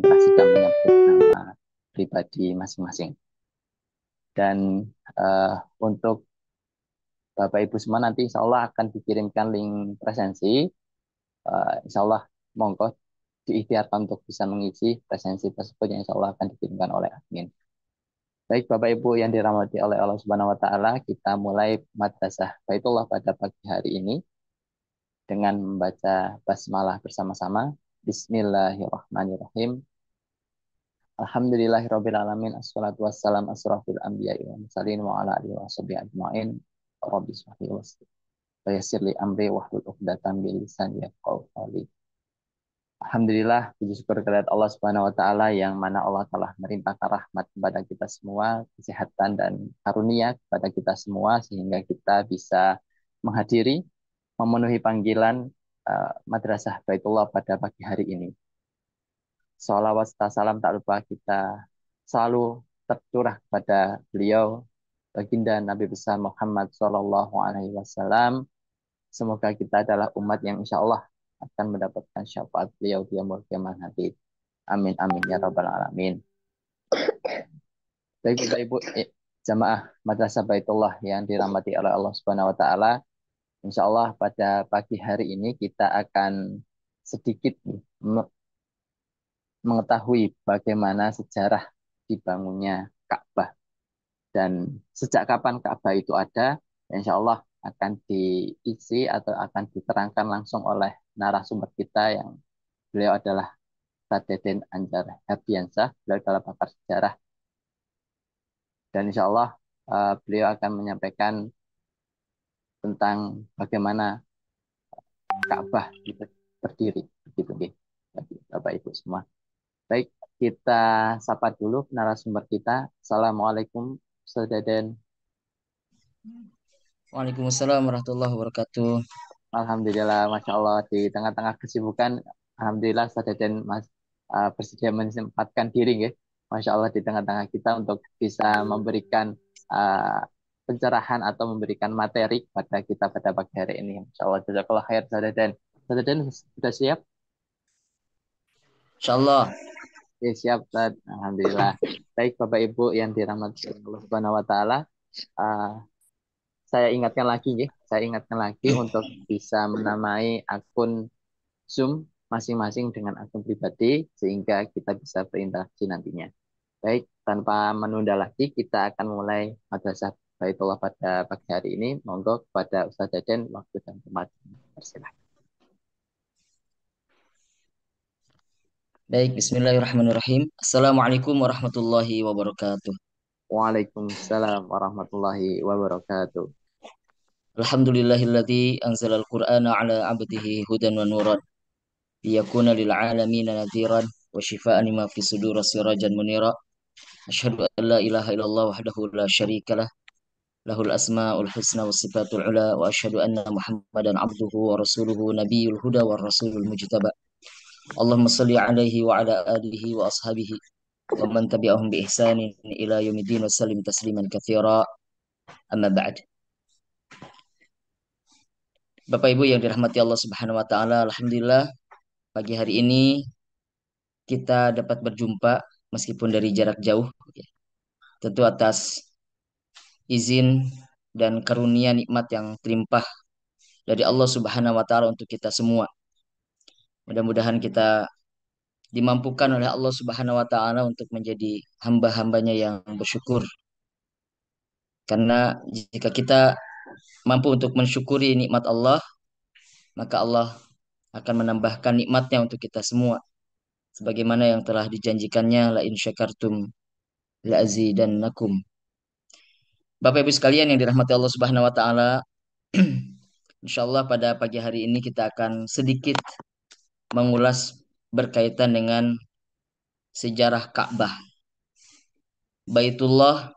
mengintegrasikan menyebut nama pribadi masing-masing. Dan untuk Bapak Ibu semua nanti insya Allah akan dikirimkan link presensi. Insya Allah monggo diikhtiarkan untuk bisa mengisi presensi tersebut yang insya Allah akan dikirimkan oleh admin. Baik Bapak Ibu yang dirahmati oleh Allah Subhanahu wa taala, kita mulai madrasah Baitullah pada pagi hari ini dengan membaca basmalah bersama-sama. Bismillahirrahmanirrahim. Alhamdulillahirabbil alamin. Assalatu wassalam asrofil anbiya'i wal mursalin wa ala alihi washabihi ajmain. Rabbi shrah li wa yassir li amri wahlul 'uqdatam min lisani yafqahu qawli. Alhamdulillah, puji syukur kehadirat Allah Subhanahu wa taala yang mana Allah telah melimpahkan rahmat kepada kita semua, kesehatan dan karunia kepada kita semua sehingga kita bisa menghadiri, memenuhi panggilan Madrasah Baitullah pada pagi hari ini. Salawat serta salam tak lupa kita selalu tercurah kepada beliau, baginda Nabi besar Muhammad Sallallahu Alaihi Wasallam. Semoga kita adalah umat yang insya Allah akan mendapatkan syafaat beliau di yaumul kiamat nanti. Amin amin ya rabbal alamin. Baik Bapak Ibu jamaah Madrasah Baitullah yang dirahmati oleh Allah Subhanahu wa taala, insya Allah pada pagi hari ini kita akan sedikit mengetahui bagaimana sejarah dibangunnya Ka'bah dan sejak kapan Ka'bah itu ada, insya Allah akan diisi atau akan diterangkan langsung oleh narasumber kita yang beliau adalah Sadeden Anjar Herdiansah, beliau adalah pakar sejarah dan insya Allah beliau akan menyampaikan tentang bagaimana Ka'bah itu berdiri, begitu nih, bagi Bapak Ibu semua. Baik, kita sapa dulu narasumber kita. Assalamualaikum, Sadeden. Waalaikumsalam warahmatullahi wabarakatuh. Alhamdulillah, Masya Allah, di tengah-tengah kesibukan, Alhamdulillah, Sadeden Mas bersedia menyempatkan diri, ya. Masya Allah, di tengah-tengah kita untuk bisa memberikan uh, pencerahan atau memberikan materi pada kita pada pagi hari ini. Masya Allah, jazakallah khair, Sadeden. Sadeden, sudah siap? Insyaallah. Oke, siap, Tad. Alhamdulillah. Baik, Bapak Ibu yang dirahmati Allah Subhanahu wa taala, uh, saya ingatkan lagi ya, saya ingatkan lagi untuk bisa menamai akun Zoom masing-masing dengan akun pribadi sehingga kita bisa berinteraksi nantinya. Baik, tanpa menunda lagi kita akan mulai madrasah Baitullah pada pagi hari ini. Monggo kepada Ustaz Daden waktu dan tempat. Persilahkan. Baik, bismillahirrahmanirrahim. Assalamualaikum warahmatullahi wabarakatuh. Waalaikumsalam warahmatullahi wabarakatuh. Alhamdulillahilladzi anzalal Qur'ana ala 'abdihi hudan wa nuran liyakuna lil 'alamin nadhiran wa shifaa'an lima fi sudur sirajan munira. Asyhadu an la ilaha illallah wahdahu la syarikalah lahul asmaul husna was sifatul ula wa asyhadu anna Muhammadan 'abduhu wa rasuluhu nabiyul huda war rasulul mujtaba. Allahumma shalli 'alaihi wa 'ala alihi wa ashabihi wa man tabi'ahum bi ihsanin ila yaumiddin wa sallim tasliman katsira. Amma ba'd. Bapak Ibu yang dirahmati Allah Subhanahu wa taala, alhamdulillah pagi hari ini kita dapat berjumpa meskipun dari jarak jauh, tentu atas izin dan karunia nikmat yang terlimpah dari Allah Subhanahu wa taala untuk kita semua. Mudah-mudahan kita dimampukan oleh Allah Subhanahu wa taala untuk menjadi hamba-hambanya yang bersyukur. Karena jika kita mampu untuk mensyukuri nikmat Allah, maka Allah akan menambahkan nikmatnya untuk kita semua. Sebagaimana yang telah dijanjikannya, la in syakartum la azidannakum. Bapak Ibu sekalian yang dirahmati Allah Subhanahu wa taala, insyaallah pada pagi hari ini kita akan sedikit mengulas berkaitan dengan sejarah Ka'bah. Baitullah,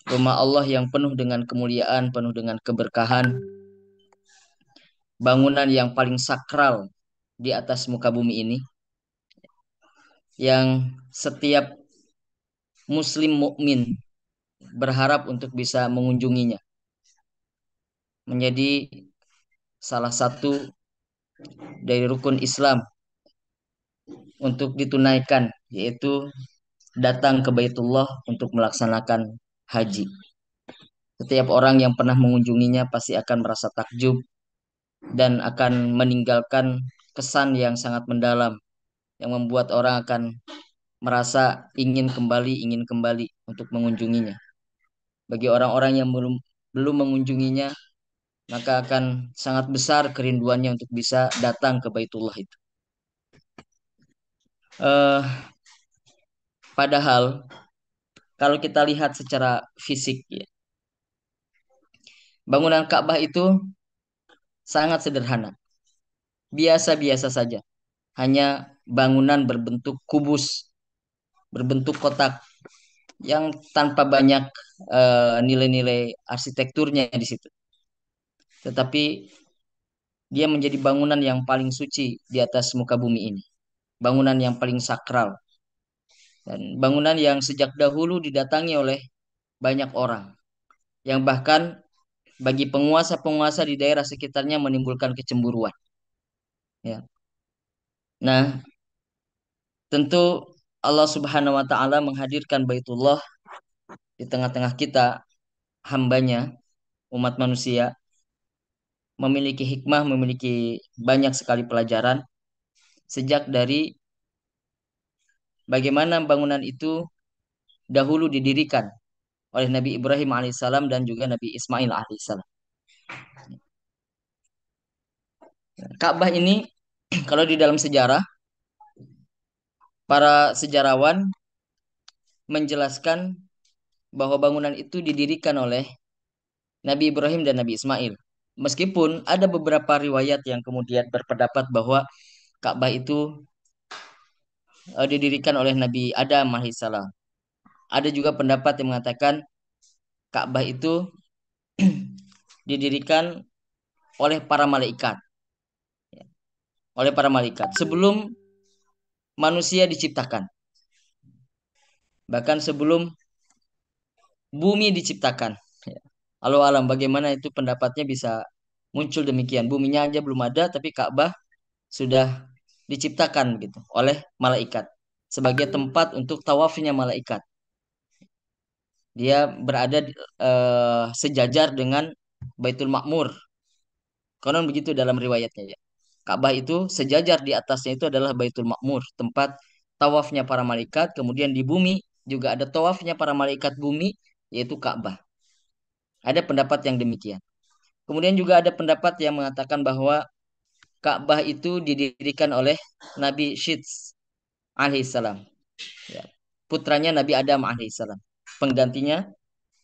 rumah Allah yang penuh dengan kemuliaan, penuh dengan keberkahan, bangunan yang paling sakral di atas muka bumi ini, yang setiap muslim mukmin berharap untuk bisa mengunjunginya, menjadi salah satu dari rukun Islam untuk ditunaikan, yaitu datang ke Baitullah untuk melaksanakan haji. Setiap orang yang pernah mengunjunginya pasti akan merasa takjub dan akan meninggalkan kesan yang sangat mendalam yang membuat orang akan merasa ingin kembali untuk mengunjunginya. Bagi orang-orang yang belum belum mengunjunginya, maka akan sangat besar kerinduannya untuk bisa datang ke Baitullah itu. Eh, Padahal kalau kita lihat secara fisik, ya, bangunan Ka'bah itu sangat sederhana, biasa-biasa saja. Hanya bangunan berbentuk kubus, berbentuk kotak yang tanpa banyak nilai-nilai arsitekturnya di situ. Tetapi dia menjadi bangunan yang paling suci di atas muka bumi ini. Bangunan yang paling sakral. Dan bangunan yang sejak dahulu didatangi oleh banyak orang. Yang bahkan bagi penguasa-penguasa di daerah sekitarnya menimbulkan kecemburuan. Ya. Nah, tentu Allah Subhanahu wa taala menghadirkan Baitullah di tengah-tengah kita, hambanya, umat manusia, memiliki hikmah, memiliki banyak sekali pelajaran sejak dari bagaimana bangunan itu dahulu didirikan oleh Nabi Ibrahim alaihissalam dan juga Nabi Ismail alaihissalam. Ka'bah ini kalau di dalam sejarah, para sejarawan menjelaskan bahwa bangunan itu didirikan oleh Nabi Ibrahim dan Nabi Ismail. Meskipun ada beberapa riwayat yang kemudian berpendapat bahwa Ka'bah itu didirikan oleh Nabi Adam alaihissalam. Ada juga pendapat yang mengatakan Ka'bah itu didirikan oleh para malaikat, oleh para malaikat sebelum manusia diciptakan, bahkan sebelum bumi diciptakan. Ya. Allah alam bagaimana itu pendapatnya bisa muncul demikian. Buminya aja belum ada, tapi Ka'bah sudah diciptakan gitu oleh malaikat sebagai tempat untuk tawafnya malaikat. Dia berada sejajar dengan Baitul Makmur. Konon begitu dalam riwayatnya ya. Ka'bah itu sejajar di atasnya itu adalah Baitul Makmur, tempat tawafnya para malaikat. Kemudian di bumi juga ada tawafnya para malaikat bumi, yaitu Ka'bah. Ada pendapat yang demikian. Kemudian juga ada pendapat yang mengatakan bahwa Ka'bah itu didirikan oleh Nabi Syits alaihissalam. Ya. Putranya Nabi Adam alaihissalam. Penggantinya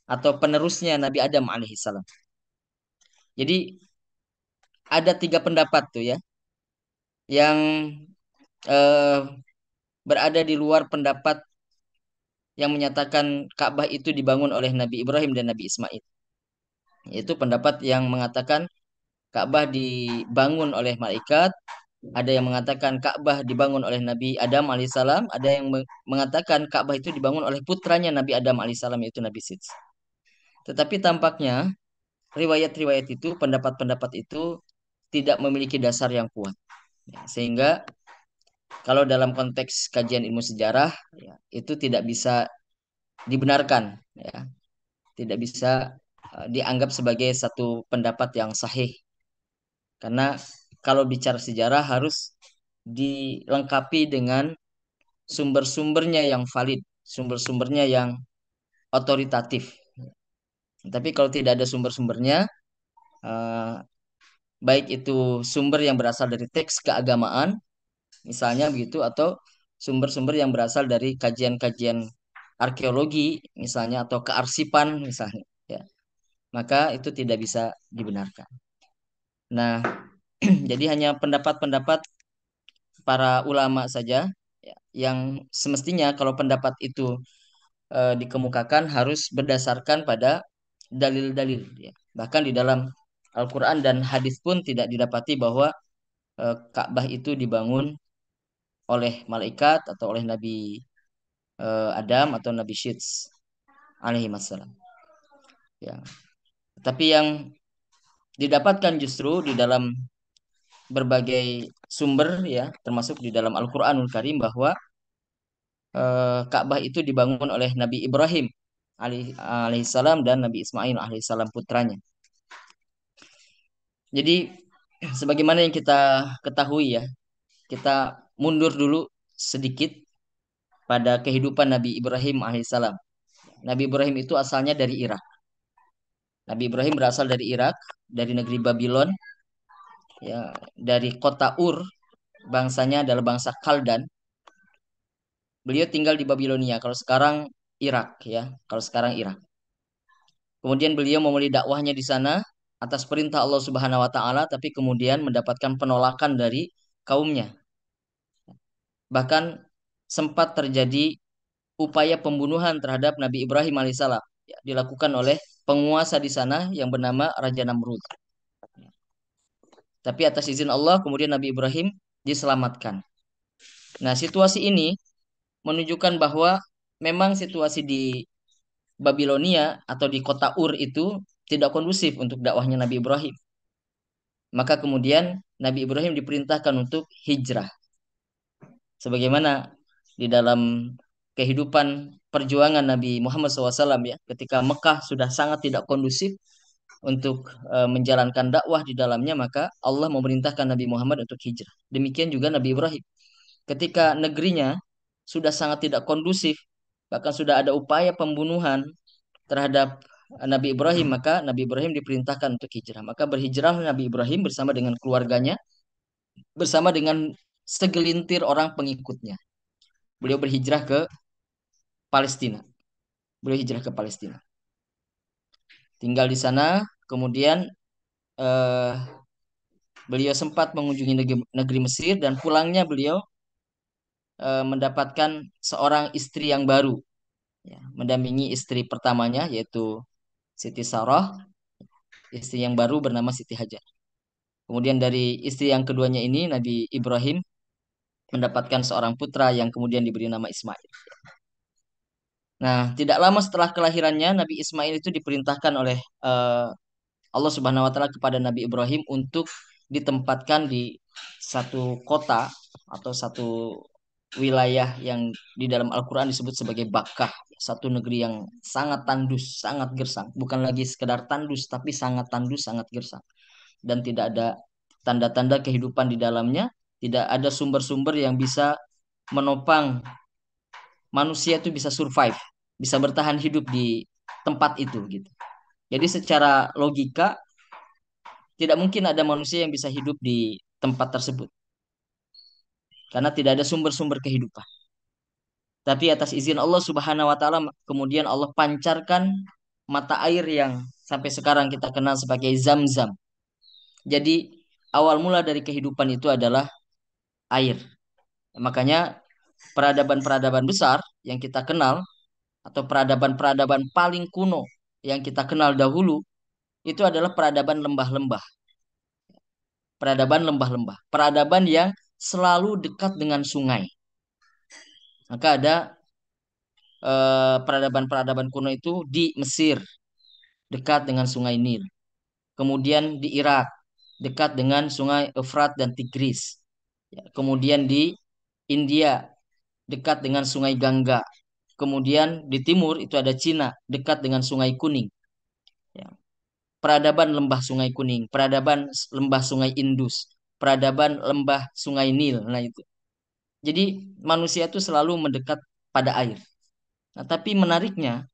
atau penerusnya Nabi Adam alaihissalam. Jadi ada tiga pendapat tuh ya yang eh, berada di luar pendapat yang menyatakan Ka'bah itu dibangun oleh Nabi Ibrahim dan Nabi Ismail. Yaitu pendapat yang mengatakan Ka'bah dibangun oleh malaikat, ada yang mengatakan Ka'bah dibangun oleh Nabi Adam alaihissalam, ada yang mengatakan Ka'bah itu dibangun oleh putranya Nabi Adam alaihissalam yaitu Nabi Sits. Tetapi tampaknya riwayat-riwayat itu, pendapat-pendapat itu tidak memiliki dasar yang kuat. Ya, sehingga kalau dalam konteks kajian ilmu sejarah, ya, itu tidak bisa dibenarkan, ya, tidak bisa dianggap sebagai satu pendapat yang sahih. Karena kalau bicara sejarah harus dilengkapi dengan sumber-sumbernya yang valid, sumber-sumbernya yang otoritatif. Tapi kalau tidak ada sumber-sumbernya, eh, baik itu sumber yang berasal dari teks keagamaan, misalnya begitu, atau sumber-sumber yang berasal dari kajian-kajian arkeologi, misalnya, atau kearsipan, misalnya, ya, maka itu tidak bisa dibenarkan. Nah, jadi hanya pendapat-pendapat para ulama saja ya, yang semestinya kalau pendapat itu dikemukakan harus berdasarkan pada dalil-dalil ya. Bahkan di dalam Al-Quran dan hadis pun tidak didapati bahwa Ka'bah itu dibangun oleh malaikat atau oleh Nabi Adam atau Nabi Syits alaihi wassalam. Ya. Tapi yang didapatkan justru di dalam berbagai sumber ya, termasuk di dalam Al-Qur'anul Karim bahwa Ka'bah itu dibangun oleh Nabi Ibrahim alaihissalam dan Nabi Ismail alaihissalam putranya. Jadi sebagaimana yang kita ketahui ya, kita mundur dulu sedikit pada kehidupan Nabi Ibrahim alaihissalam. Nabi Ibrahim itu asalnya dari Irak. Nabi Ibrahim berasal dari Irak, dari negeri Babylon, ya, dari kota Ur, bangsanya adalah bangsa Kaldan. Beliau tinggal di Babilonia, kalau sekarang Irak ya, kalau sekarang Irak. Kemudian beliau memulai dakwahnya di sana atas perintah Allah Subhanahu wa taala, tapi kemudian mendapatkan penolakan dari kaumnya. Bahkan sempat terjadi upaya pembunuhan terhadap Nabi Ibrahim alaihissalam, ya, dilakukan oleh penguasa di sana yang bernama Raja Namrud. Tapi atas izin Allah kemudian Nabi Ibrahim diselamatkan. Nah, situasi ini menunjukkan bahwa memang situasi di Babilonia atau di kota Ur itu tidak kondusif untuk dakwahnya Nabi Ibrahim. Maka kemudian Nabi Ibrahim diperintahkan untuk hijrah. Sebagaimana di dalam kehidupan perjuangan Nabi Muhammad SAW ya, ketika Mekah sudah sangat tidak kondusif untuk menjalankan dakwah di dalamnya, maka Allah memerintahkan Nabi Muhammad untuk hijrah. Demikian juga Nabi Ibrahim. Ketika negerinya sudah sangat tidak kondusif, bahkan sudah ada upaya pembunuhan terhadap Nabi Ibrahim, maka Nabi Ibrahim diperintahkan untuk hijrah. Maka berhijrah Nabi Ibrahim bersama dengan keluarganya, bersama dengan segelintir orang pengikutnya. Beliau berhijrah ke Palestina. Beliau hijrah ke Palestina. Tinggal di sana, kemudian eh, beliau sempat mengunjungi negeri Mesir dan pulangnya beliau mendapatkan seorang istri yang baru, ya, mendampingi istri pertamanya yaitu Siti Sarah, istri yang baru bernama Siti Hajar. Kemudian dari istri yang keduanya ini Nabi Ibrahim mendapatkan seorang putra yang kemudian diberi nama Ismail. Nah, tidak lama setelah kelahirannya Nabi Ismail itu diperintahkan oleh eh, Allah Subhanahu wa taala kepada Nabi Ibrahim untuk ditempatkan di satu kota atau satu wilayah yang di dalam Al-Quran disebut sebagai Bakkah, satu negeri yang sangat tandus, sangat gersang, bukan lagi sekedar tandus tapi sangat tandus, sangat gersang dan tidak ada tanda-tanda kehidupan di dalamnya, tidak ada sumber-sumber yang bisa menopang manusia itu bisa survive, bisa bertahan hidup di tempat itu gitu. Jadi secara logika tidak mungkin ada manusia yang bisa hidup di tempat tersebut karena tidak ada sumber-sumber kehidupan. Tapi atas izin Allah Subhanahu wa taala kemudian Allah pancarkan mata air yang sampai sekarang kita kenal sebagai Zam-Zam. Jadi awal mula dari kehidupan itu adalah air. Makanya peradaban-peradaban besar yang kita kenal atau peradaban-peradaban paling kuno yang kita kenal dahulu itu adalah peradaban lembah-lembah. Peradaban lembah-lembah. Peradaban yang selalu dekat dengan sungai. Maka ada peradaban-peradaban kuno itu di Mesir, dekat dengan sungai Nil. Kemudian di Irak, dekat dengan sungai Efrat dan Tigris. Ya, kemudian di India, dekat dengan sungai Gangga. Kemudian di timur itu ada Cina, dekat dengan sungai Kuning. Ya. Peradaban lembah sungai Kuning, peradaban lembah sungai Indus, peradaban lembah sungai Nil. Nah itu. Jadi manusia itu selalu mendekat pada air. Nah, tapi menariknya,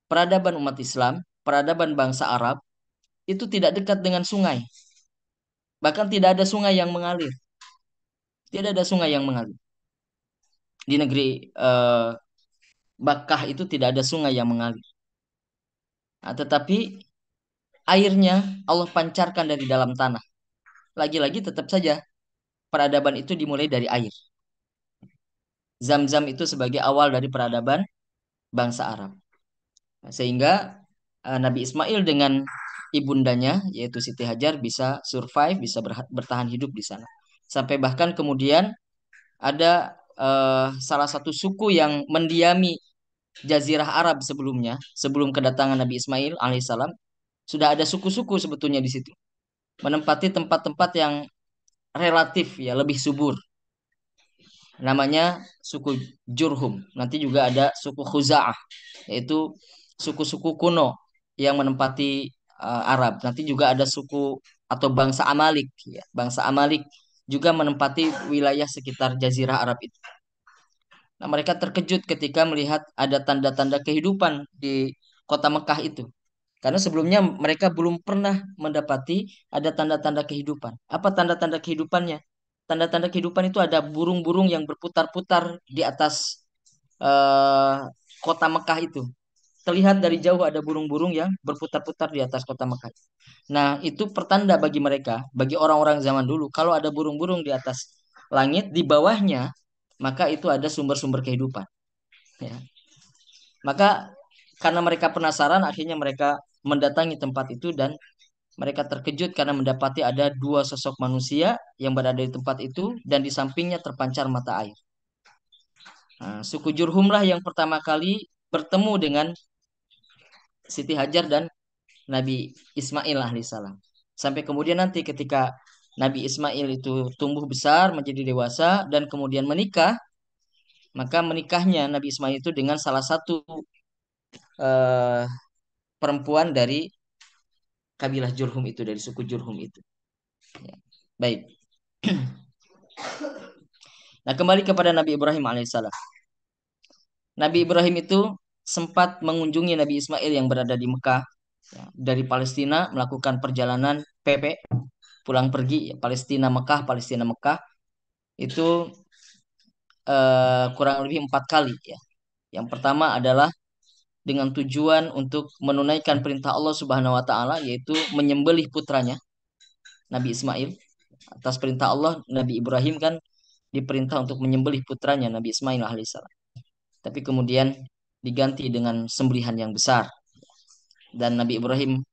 peradaban umat Islam, peradaban bangsa Arab, itu tidak dekat dengan sungai. Bahkan tidak ada sungai yang mengalir. Tidak ada sungai yang mengalir. Di negeri Bakkah itu tidak ada sungai yang mengalir. Nah, tetapi airnya Allah pancarkan dari dalam tanah. Lagi-lagi tetap saja peradaban itu dimulai dari air. Zam-zam itu sebagai awal dari peradaban bangsa Arab. Nah, sehingga Nabi Ismail dengan ibundanya yaitu Siti Hajar bisa survive, bisa bertahan hidup di sana. Sampai bahkan kemudian ada salah satu suku yang mendiami Jazirah Arab sebelumnya, sebelum kedatangan Nabi Ismail alaihissalam, sudah ada suku-suku sebetulnya di situ, menempati tempat-tempat yang relatif ya lebih subur. Namanya suku Jurhum. Nanti juga ada suku Khuza'ah, yaitu suku-suku kuno yang menempati Arab. Nanti juga ada suku atau bangsa Amalik, ya. Bangsa Amalik juga menempati wilayah sekitar Jazirah Arab itu. Nah, mereka terkejut ketika melihat ada tanda-tanda kehidupan di kota Mekah itu. Karena sebelumnya mereka belum pernah mendapati ada tanda-tanda kehidupan. Apa tanda-tanda kehidupannya? Tanda-tanda kehidupan itu ada burung-burung yang berputar-putar di atas eh, kota Mekah itu. Terlihat dari jauh ada burung-burung yang berputar-putar di atas kota Mekah. Nah, itu pertanda bagi mereka, bagi orang-orang zaman dulu. Kalau ada burung-burung di atas langit, di bawahnya, maka itu ada sumber-sumber kehidupan. Ya. Maka karena mereka penasaran, akhirnya mereka mendatangi tempat itu dan mereka terkejut karena mendapati ada dua sosok manusia yang berada di tempat itu dan di sampingnya terpancar mata air. Nah, suku Jurhumlah yang pertama kali bertemu dengan Siti Hajar dan Nabi Ismail alaihissalam. Sampai kemudian nanti ketika Nabi Ismail itu tumbuh besar menjadi dewasa dan kemudian menikah, maka menikahnya Nabi Ismail itu dengan salah satu eh, perempuan dari kabilah Jurhum itu, dari suku Jurhum itu. Ya. Baik. Nah, kembali kepada Nabi Ibrahim alaihissalam. Nabi Ibrahim itu sempat mengunjungi Nabi Ismail yang berada di Mekah, ya, dari Palestina melakukan perjalanan PP pulang pergi, ya, Palestina Mekah, Palestina Mekah itu kurang lebih 4 kali ya. Yang pertama adalah dengan tujuan untuk menunaikan perintah Allah Subhanahu wa taala, yaitu menyembelih putranya Nabi Ismail. Atas perintah Allah, Nabi Ibrahim kan diperintah untuk menyembelih putranya Nabi Ismail alaihissalam. Tapi kemudian diganti dengan sembelihan yang besar. Dan Nabi Ibrahim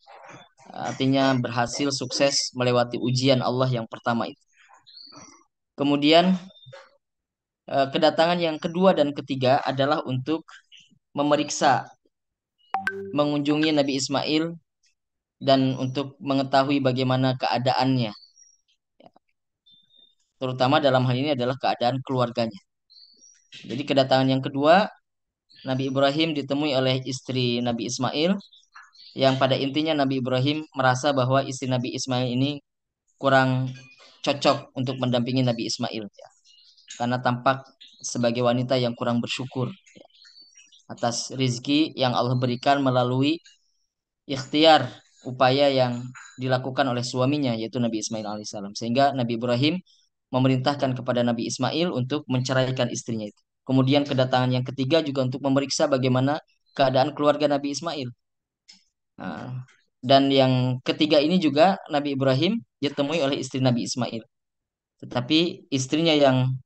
artinya berhasil sukses melewati ujian Allah yang pertama itu. Kemudian kedatangan yang kedua dan ketiga adalah untuk memeriksa, mengunjungi Nabi Ismail dan untuk mengetahui bagaimana keadaannya. Terutama dalam hal ini adalah keadaan keluarganya. Jadi kedatangan yang kedua, Nabi Ibrahim ditemui oleh istri Nabi Ismail, yang pada intinya Nabi Ibrahim merasa bahwa istri Nabi Ismail ini kurang cocok untuk mendampingi Nabi Ismail, ya. Karena tampak sebagai wanita yang kurang bersyukur, ya, atas rizki yang Allah berikan melalui ikhtiar upaya yang dilakukan oleh suaminya yaitu Nabi Ismail alaihissalam. Sehingga Nabi Ibrahim memerintahkan kepada Nabi Ismail untuk menceraikan istrinya itu. Kemudian kedatangan yang ketiga juga untuk memeriksa bagaimana keadaan keluarga Nabi Ismail. Nah, dan yang ketiga ini juga Nabi Ibrahim ditemui oleh istri Nabi Ismail. Tetapi istrinya yang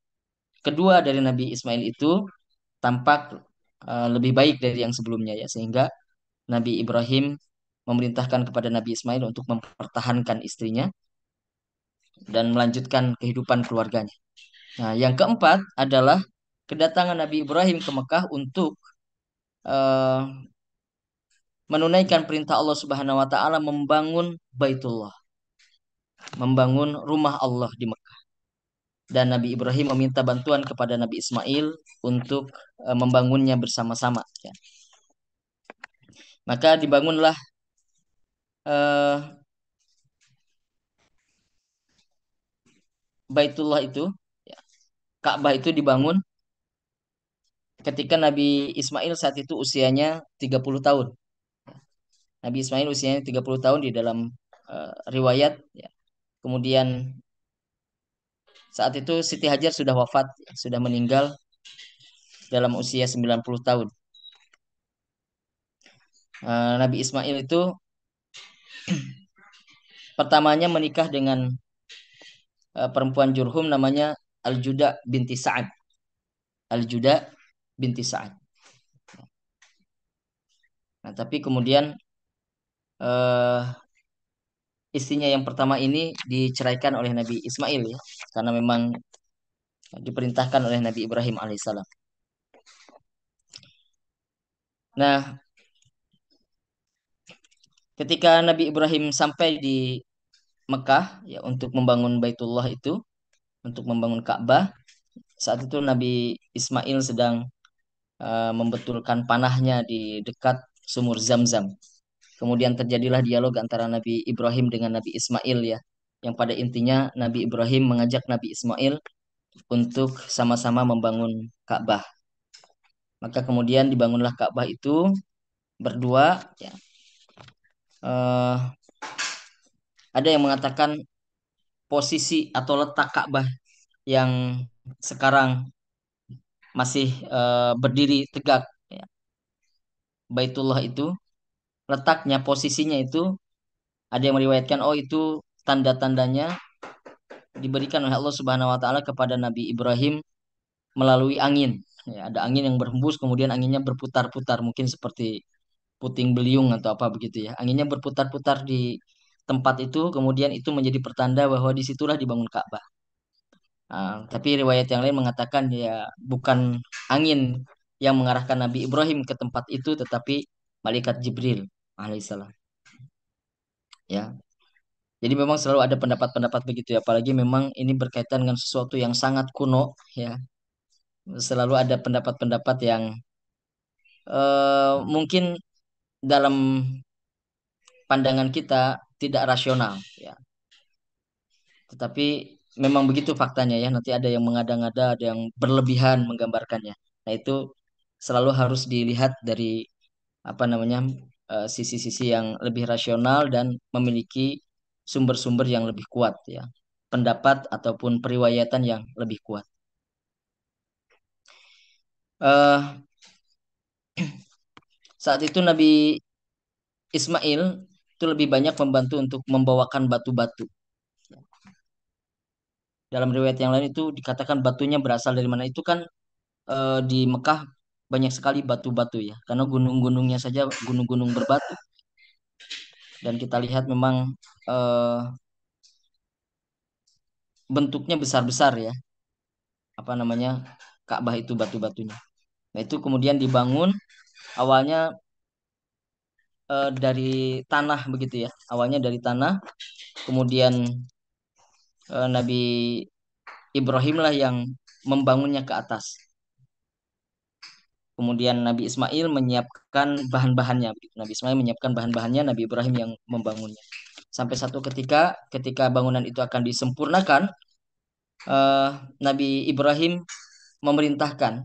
kedua dari Nabi Ismail itu tampak lebih baik dari yang sebelumnya ya, sehingga Nabi Ibrahim memerintahkan kepada Nabi Ismail untuk mempertahankan istrinya dan melanjutkan kehidupan keluarganya. Nah, yang keempat adalah kedatangan Nabi Ibrahim ke Mekah untuk eh, menunaikan perintah Allah Subhanahu wa taala membangun Baitullah, membangun rumah Allah di Mekah. Dan Nabi Ibrahim meminta bantuan kepada Nabi Ismail untuk membangunnya bersama-sama, ya. Maka dibangunlah eh, Baitullah itu, ya. Ka'bah itu dibangun ketika Nabi Ismail saat itu usianya 30 tahun. Nabi Ismail usianya 30 tahun di dalam riwayat, ya. Kemudian saat itu Siti Hajar sudah wafat, sudah meninggal dalam usia 90 tahun. Nabi Ismail itu pertamanya menikah dengan perempuan Jurhum namanya Al-Juda binti Sa'ad. Al-Juda binti Sa'ad. Nah, tapi kemudian eh, istrinya yang pertama ini diceraikan oleh Nabi Ismail ya, karena memang diperintahkan oleh Nabi Ibrahim alaihissalam. Nah, ketika Nabi Ibrahim sampai di Mekah ya untuk membangun Baitullah itu, untuk membangun Ka'bah. Saat itu Nabi Ismail sedang membetulkan panahnya di dekat sumur Zam-Zam. Kemudian terjadilah dialog antara Nabi Ibrahim dengan Nabi Ismail ya. Yang pada intinya Nabi Ibrahim mengajak Nabi Ismail untuk sama-sama membangun Ka'bah. Maka kemudian dibangunlah Ka'bah itu berdua ya. Eh, ada yang mengatakan posisi atau letak Ka'bah yang sekarang masih berdiri tegak ya. Baitullah itu letaknya posisinya itu ada yang meriwayatkan oh itu tanda-tandanya diberikan oleh Allah Subhanahu wa taala kepada Nabi Ibrahim melalui angin. Ya, ada angin yang berhembus kemudian anginnya berputar-putar mungkin seperti puting beliung atau apa begitu ya. Anginnya berputar-putar di tempat itu kemudian itu menjadi pertanda bahwa disitulah dibangun Ka'bah. Tapi riwayat yang lain mengatakan ya bukan angin yang mengarahkan Nabi Ibrahim ke tempat itu tetapi malaikat Jibril alaihissalam. Ya. Jadi memang selalu ada pendapat-pendapat begitu ya. Apalagi memang ini berkaitan dengan sesuatu yang sangat kuno ya. Selalu ada pendapat-pendapat yang mungkin dalam pandangan kita tidak rasional ya. Tetapi memang begitu faktanya ya. Nanti ada yang mengada-ngada, ada yang berlebihan menggambarkannya. Nah, itu selalu harus dilihat dari apa namanya sisi-sisi yang lebih rasional dan memiliki sumber-sumber yang lebih kuat ya. Pendapat ataupun periwayatan yang lebih kuat. Eh, saat itu Nabi Ismail itu lebih banyak membantu untuk membawakan batu-batu. Dalam riwayat yang lain itu dikatakan batunya berasal dari mana. Itu kan di Mekah banyak sekali batu-batu ya. Karena gunung-gunungnya saja gunung-gunung berbatu. Dan kita lihat memang eh, bentuknya besar-besar ya. Apa namanya Ka'bah itu batu-batunya. Nah itu kemudian dibangun awalnya dari tanah begitu ya. Awalnya dari tanah. Kemudian Nabi Ibrahim lah yang membangunnya ke atas. Kemudian Nabi Ismail menyiapkan bahan-bahannya. Nabi Ismail menyiapkan bahan-bahannya, Nabi Ibrahim yang membangunnya. Sampai satu ketika bangunan itu akan disempurnakan, eh, Nabi Ibrahim memerintahkan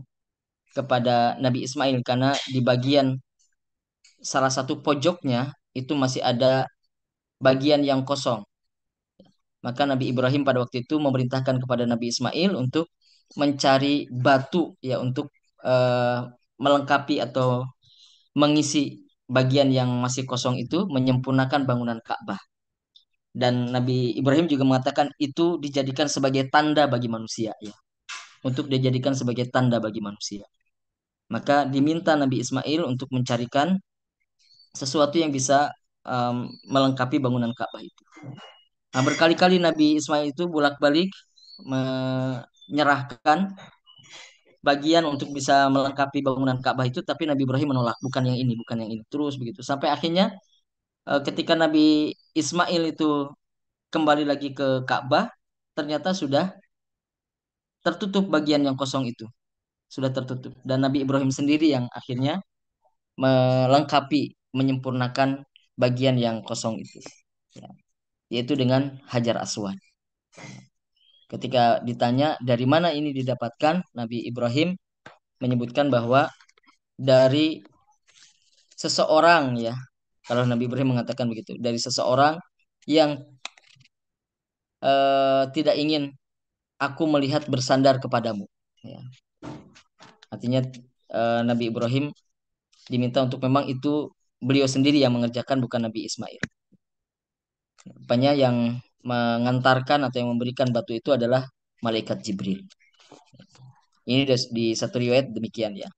kepada Nabi Ismail karena di bagian salah satu pojoknya itu masih ada bagian yang kosong. Maka Nabi Ibrahim pada waktu itu memerintahkan kepada Nabi Ismail untuk mencari batu ya untuk eh, melengkapi atau mengisi bagian yang masih kosong itu menyempurnakan bangunan Ka'bah. Dan Nabi Ibrahim juga mengatakan itu dijadikan sebagai tanda bagi manusia ya, untuk dijadikan sebagai tanda bagi manusia. Maka diminta Nabi Ismail untuk mencarikan sesuatu yang bisa melengkapi bangunan Ka'bah itu. Nah, berkali-kali Nabi Ismail itu bolak-balik menyerahkan bagian untuk bisa melengkapi bangunan Ka'bah itu, tapi Nabi Ibrahim menolak, bukan yang ini, bukan yang ini, terus begitu. Sampai akhirnya ketika Nabi Ismail itu kembali lagi ke Ka'bah, ternyata sudah tertutup bagian yang kosong itu, sudah tertutup. Dan Nabi Ibrahim sendiri yang akhirnya melengkapi, menyempurnakan bagian yang kosong itu, ya, yaitu dengan Hajar Aswad. Ketika ditanya dari mana ini didapatkan, Nabi Ibrahim menyebutkan bahwa dari seseorang ya, kalau Nabi Ibrahim mengatakan begitu, dari seseorang yang tidak ingin aku melihat bersandar kepadamu. Ya. Artinya Nabi Ibrahim diminta untuk memang itu beliau sendiri yang mengerjakan bukan Nabi Ismail. Rupanya yang mengantarkan atau yang memberikan batu itu adalah malaikat Jibril. Ini di satu riwayat demikian ya.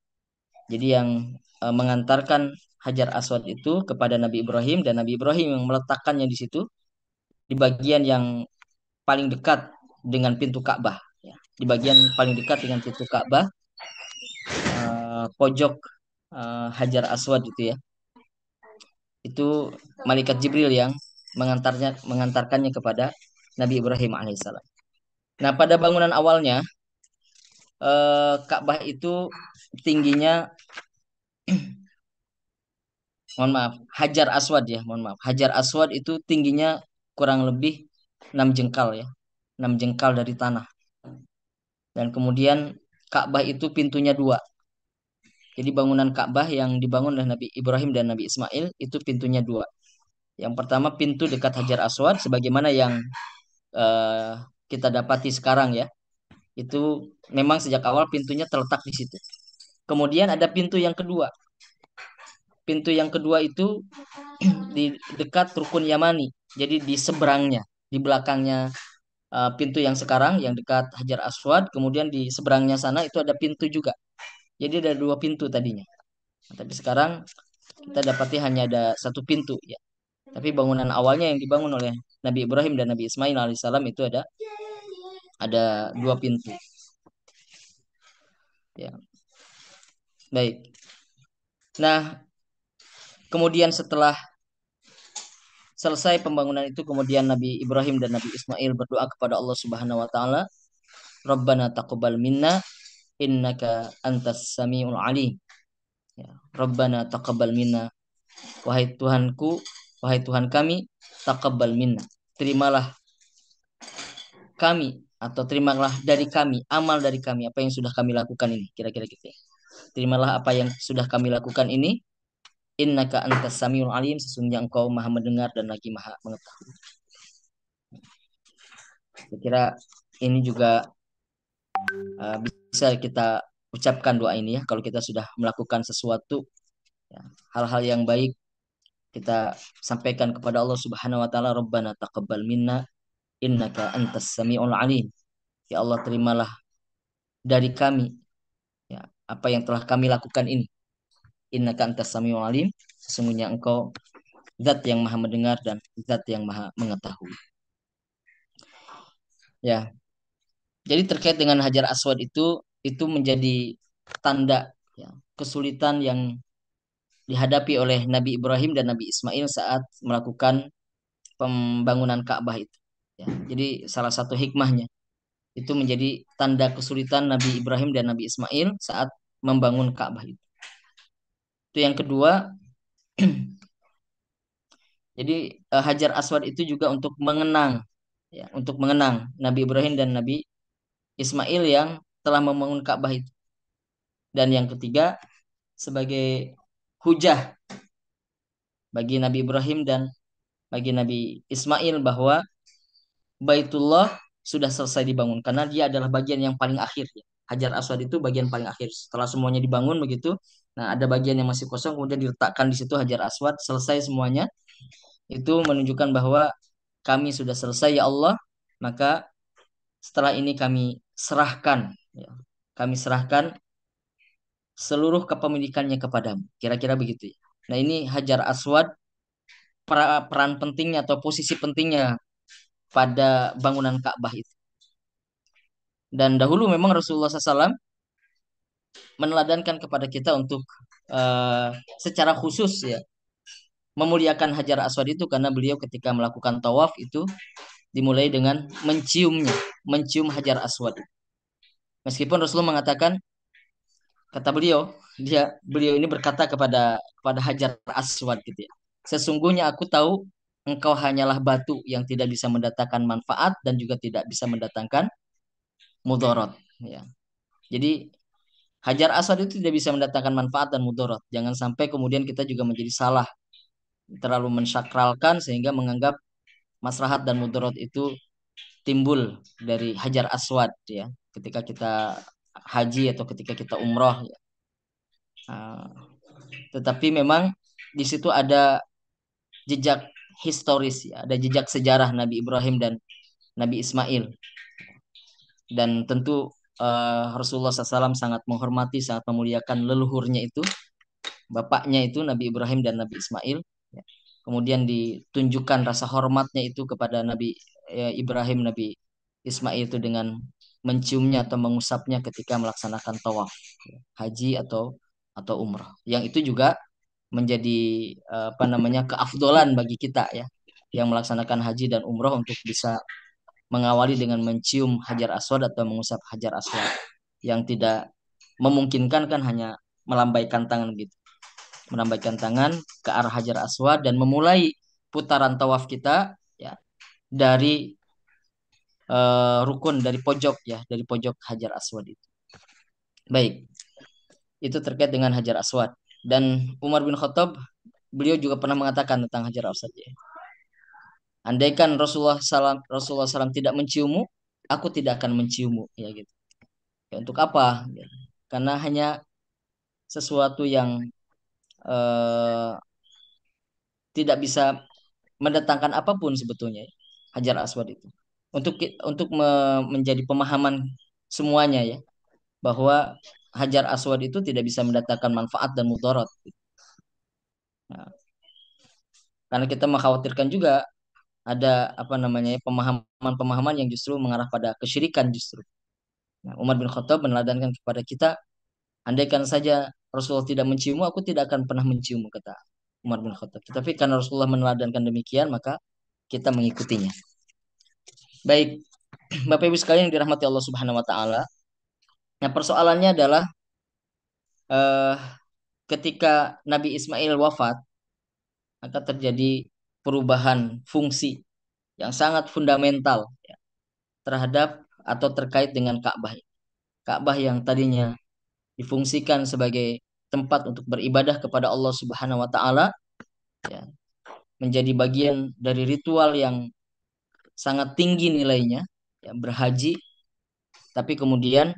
Jadi yang mengantarkan Hajar Aswad itu kepada Nabi Ibrahim dan Nabi Ibrahim yang meletakkannya di situ di bagian yang paling dekat dengan pintu Ka'bah. Ya. Di bagian paling dekat dengan pintu Ka'bah, pojok Hajar Aswad itu ya. Itu malaikat Jibril yang mengantarkannya kepada Nabi Ibrahim alaihissalam. Nah, pada bangunan awalnya Ka'bah itu tingginya, mohon maaf, Hajar Aswad ya, mohon maaf. Hajar Aswad itu tingginya kurang lebih 6 jengkal ya. 6 jengkal dari tanah. Dan kemudian Ka'bah itu pintunya dua. Jadi bangunan Ka'bah yang dibangun oleh Nabi Ibrahim dan Nabi Ismail itu pintunya dua. Yang pertama pintu dekat Hajar Aswad sebagaimana yang eh, kita dapati sekarang ya. Itu memang sejak awal pintunya terletak di situ. Kemudian ada pintu yang kedua. Pintu yang kedua itu di dekat Rukun Yamani. Jadi di seberangnya, di belakangnya pintu yang sekarang yang dekat Hajar Aswad, kemudian di seberangnya sana itu ada pintu juga. Jadi ada dua pintu tadinya. Nah, tapi sekarang kita dapati hanya ada satu pintu ya. Tapi bangunan awalnya yang dibangun oleh Nabi Ibrahim dan Nabi Ismail alaihissalam itu ada dua pintu. Ya, baik. Nah, kemudian setelah selesai pembangunan itu, kemudian Nabi Ibrahim dan Nabi Ismail berdoa kepada Allah Subhanahu wa taala, Rabbana taqabbal minna innaka antas samiul alim. Ya, Rabbana taqabbal minna, wahai Tuhanku, wahai Tuhan kami, taqabbal minna. Terimalah kami atau terimalah dari kami, amal dari kami apa yang sudah kami lakukan ini. Kira-kira gitu ya. Terimalah apa yang sudah kami lakukan ini. Innaka antas samiul alim, sesungguhnya engkau maha mendengar dan lagi maha mengetahui. Saya kira ini juga bisa kita ucapkan doa ini ya kalau kita sudah melakukan sesuatu ya, hal-hal yang baik kita sampaikan kepada Allah Subhanahu wa taala, Rabbana taqabbal minna innaka antas samiul alim. Ya Allah, terimalah dari kami ya apa yang telah kami lakukan ini. Innaka antas samiul alim, sesungguhnya engkau zat yang maha mendengar dan zat yang maha mengetahui. Ya, jadi terkait dengan Hajar Aswad itu menjadi tanda ya, kesulitan yang dihadapi oleh Nabi Ibrahim dan Nabi Ismail saat melakukan pembangunan Ka'bah itu. Ya, jadi salah satu hikmahnya itu menjadi tanda kesulitan Nabi Ibrahim dan Nabi Ismail saat membangun Ka'bah itu. Itu yang kedua. Jadi Hajar Aswad itu juga untuk mengenang ya, untuk mengenang Nabi Ibrahim dan Nabi Ismail yang telah membangun Ka'bah itu. Dan yang ketiga sebagai hujah bagi Nabi Ibrahim dan bagi Nabi Ismail bahwa Baitullah sudah selesai dibangun karena dia adalah bagian yang paling akhir ya. Hajar Aswad itu bagian paling akhir. Setelah semuanya dibangun begitu, nah ada bagian yang masih kosong kemudian diletakkan di situ Hajar Aswad, selesai semuanya. Itu menunjukkan bahwa kami sudah selesai ya Allah, maka setelah ini kami serahkan ya. Kami serahkan seluruh kepemilikannya kepadamu. Kira-kira begitu ya. Nah, ini Hajar Aswad peran pentingnya atau posisi pentingnya pada bangunan Ka'bah itu. Dan dahulu memang Rasulullah SAW meneladankan kepada kita untuk secara khusus ya memuliakan Hajar Aswad itu karena beliau ketika melakukan tawaf itu dimulai dengan menciumnya, mencium Hajar Aswad. Meskipun Rasulullah mengatakan, kata beliau ini berkata kepada Hajar Aswad gitu ya. Sesungguhnya aku tahu engkau hanyalah batu yang tidak bisa mendatangkan manfaat dan juga tidak bisa mendatangkan mudarat ya. Jadi Hajar Aswad itu tidak bisa mendatangkan manfaat dan mudarat. Jangan sampai kemudian kita juga menjadi salah, terlalu mensakralkan sehingga menganggap maslahat dan mudarat itu timbul dari Hajar Aswad ya. Ketika kita haji atau ketika kita umroh ya. Nah, tetapi memang di situ ada jejak historis ya, ada jejak sejarah Nabi Ibrahim dan Nabi Ismail. Dan tentu Rasulullah SAW sangat menghormati, sangat memuliakan leluhurnya itu, bapaknya itu Nabi Ibrahim dan Nabi Ismail. Ya. Kemudian ditunjukkan rasa hormatnya itu kepada Nabi Ibrahim, Nabi Ismail itu dengan menciumnya atau mengusapnya ketika melaksanakan tawaf, ya, haji atau umrah. Yang itu juga menjadi apa namanya keafdolan bagi kita ya yang melaksanakan haji dan umrah untuk bisa mengawali dengan mencium Hajar Aswad atau mengusap Hajar Aswad. Yang tidak memungkinkan kan hanya melambaikan tangan gitu. Melambaikan tangan ke arah Hajar Aswad dan memulai putaran tawaf kita ya dari rukun dari pojok ya, dari pojok Hajar Aswad itu. Baik, itu terkait dengan Hajar Aswad. Dan Umar bin Khattab beliau juga pernah mengatakan tentang Hajar Aswad ya. Andaikan Rasulullah SAW tidak menciummu, aku tidak akan menciummu ya gitu. Ya, untuk apa? Ya, karena hanya sesuatu yang eh, tidak bisa mendatangkan apapun sebetulnya ya, Hajar Aswad itu. Menjadi pemahaman semuanya ya bahwa Hajar Aswad itu tidak bisa mendatangkan manfaat dan mudarat. Nah, karena kita mengkhawatirkan juga ada apa namanya pemahaman-pemahaman yang justru mengarah pada kesyirikan justru. Nah, Umar bin Khattab meneladankan kepada kita, andaikan saja Rasulullah tidak menciummu, aku tidak akan pernah menciummu, kata Umar bin Khattab. Tetapi karena Rasulullah meneladankan demikian, maka kita mengikutinya. Baik, Bapak Ibu sekalian yang dirahmati Allah Subhanahu wa taala. Nah, persoalannya adalah eh, ketika Nabi Ismail wafat, maka terjadi perubahan fungsi yang sangat fundamental ya, terhadap atau terkait dengan Ka'bah. Ka'bah yang tadinya difungsikan sebagai tempat untuk beribadah kepada Allah Subhanahu wa taala ya, menjadi bagian dari ritual yang sangat tinggi nilainya ya, berhaji, tapi kemudian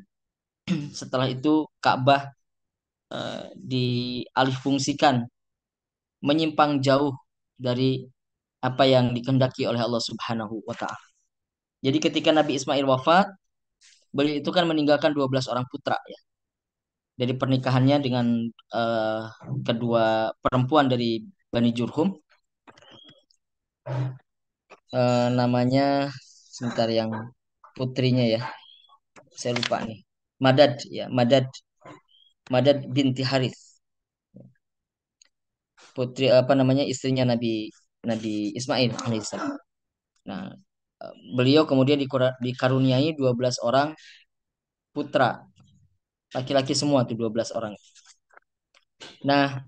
setelah itu Ka'bah dialihfungsikan menyimpang jauh dari apa yang dikehendaki oleh Allah Subhanahu wa taala. Jadi ketika Nabi Ismail wafat, beliau itu kan meninggalkan 12 orang putra ya. Dari pernikahannya dengan eh, kedua perempuan dari Bani Jurhum, namanya sebentar yang putrinya ya, saya lupa nih. Madad ya, Madad binti Harith, putri apa namanya istrinya Nabi Nabi Ismail alaihissalam. Nah, beliau kemudian dikaruniai 12 orang putra, laki-laki semua tuh 12 orang. Nah,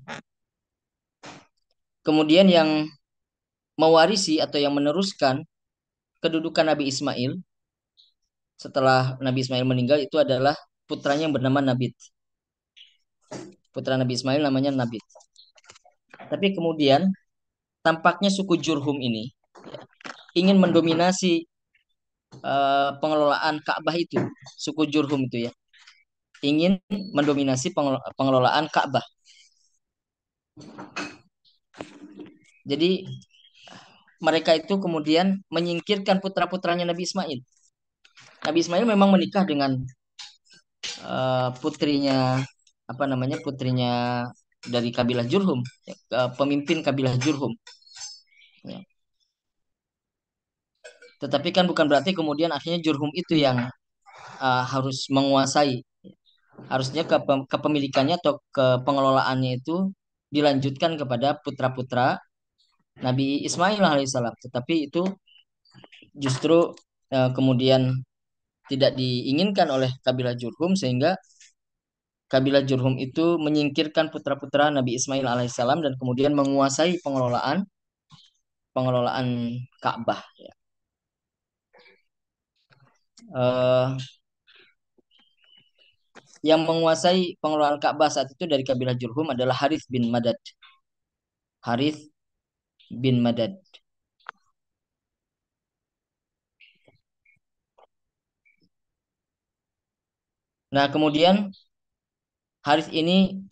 kemudian yang mewarisi atau yang meneruskan kedudukan Nabi Ismail setelah Nabi Ismail meninggal itu adalah putranya yang bernama Nabit. Putra Nabi Ismail namanya Nabit. Tapi kemudian tampaknya suku Jurhum ini ingin mendominasi pengelolaan Ka'bah itu. Suku Jurhum itu ya ingin mendominasi pengelolaan Ka'bah. Jadi mereka itu kemudian menyingkirkan putra-putranya Nabi Ismail. Nabi Ismail memang menikah dengan putrinya apa namanya putrinya dari kabilah Jurhum, ya, pemimpin kabilah Jurhum. Ya. Tetapi kan bukan berarti kemudian akhirnya Jurhum itu yang harus menguasai. Harusnya kepemilikannya atau kepengelolaannya itu dilanjutkan kepada putra-putra Nabi Ismail alaihissalam. Tetapi itu justru kemudian tidak diinginkan oleh kabilah Jurhum sehingga kabilah Jurhum itu menyingkirkan putra-putra Nabi Ismail alaihissalam dan kemudian menguasai pengelolaan pengelolaan Ka'bah. Ya. Eh, yang menguasai pengelolaan Ka'bah saat itu dari kabilah Jurhum adalah Harith bin Madad. Harith bin Madad. Nah, kemudian Harith ini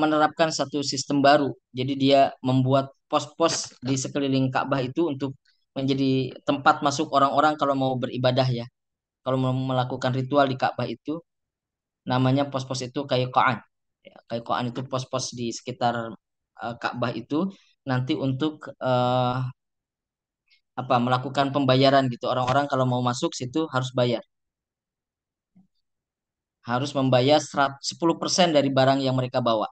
menerapkan satu sistem baru. Jadi dia membuat pos-pos di sekeliling Ka'bah itu untuk menjadi tempat masuk orang-orang kalau mau beribadah ya. Kalau mau melakukan ritual di Ka'bah itu, namanya pos-pos itu Qayqaan. Ya, Qayqaan itu pos-pos di sekitar Ka'bah itu nanti untuk apa melakukan pembayaran gitu. Orang-orang kalau mau masuk situ harus bayar. Harus membayar 10% dari barang yang mereka bawa.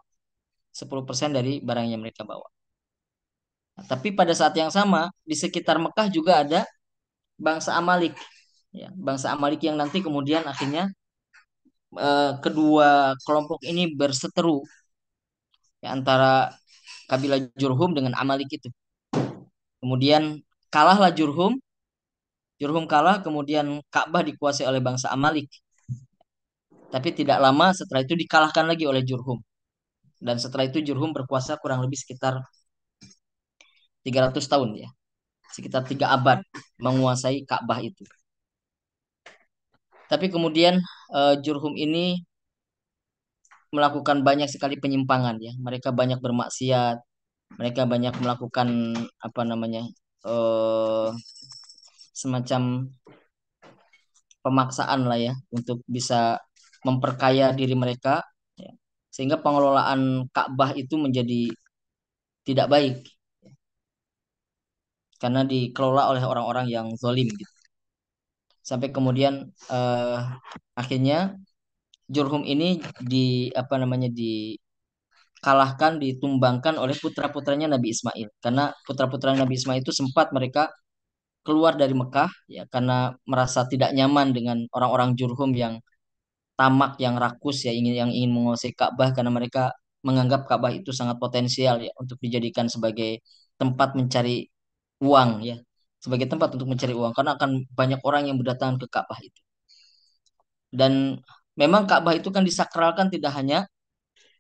10% dari barang yang mereka bawa. Nah, tapi pada saat yang sama di sekitar Mekah juga ada bangsa Amalik, ya, bangsa Amalik yang nanti kemudian akhirnya kedua kelompok ini berseteru, ya, antara kabilah Jurhum dengan Amalik itu. Kemudian kalahlah Jurhum, Jurhum kalah, kemudian Ka'bah dikuasai oleh bangsa Amalik. Tapi tidak lama setelah itu dikalahkan lagi oleh Jurhum. Dan setelah itu Jurhum berkuasa kurang lebih sekitar 300 tahun ya. Sekitar 3 abad menguasai Ka'bah itu. Tapi kemudian Jurhum ini melakukan banyak sekali penyimpangan ya. Mereka banyak bermaksiat, mereka banyak melakukan apa namanya? eh semacam pemaksaan lah ya untuk bisa memperkaya diri mereka ya. Sehingga pengelolaan Ka'bah itu menjadi tidak baik karena dikelola oleh orang-orang yang zalim gitu. Sampai kemudian akhirnya Jurhum ini di apa namanya dikalahkan, ditumbangkan oleh putra-putranya Nabi Ismail. Karena putra-putra Nabi Ismail itu sempat mereka keluar dari Mekah ya karena merasa tidak nyaman dengan orang-orang Jurhum yang tamak, yang rakus ya, yang ingin menguasai Ka'bah karena mereka menganggap Ka'bah itu sangat potensial ya untuk dijadikan sebagai tempat mencari uang ya, sebagai tempat untuk mencari uang karena akan banyak orang yang berdatangan ke Ka'bah itu. Dan memang Ka'bah itu kan disakralkan tidak hanya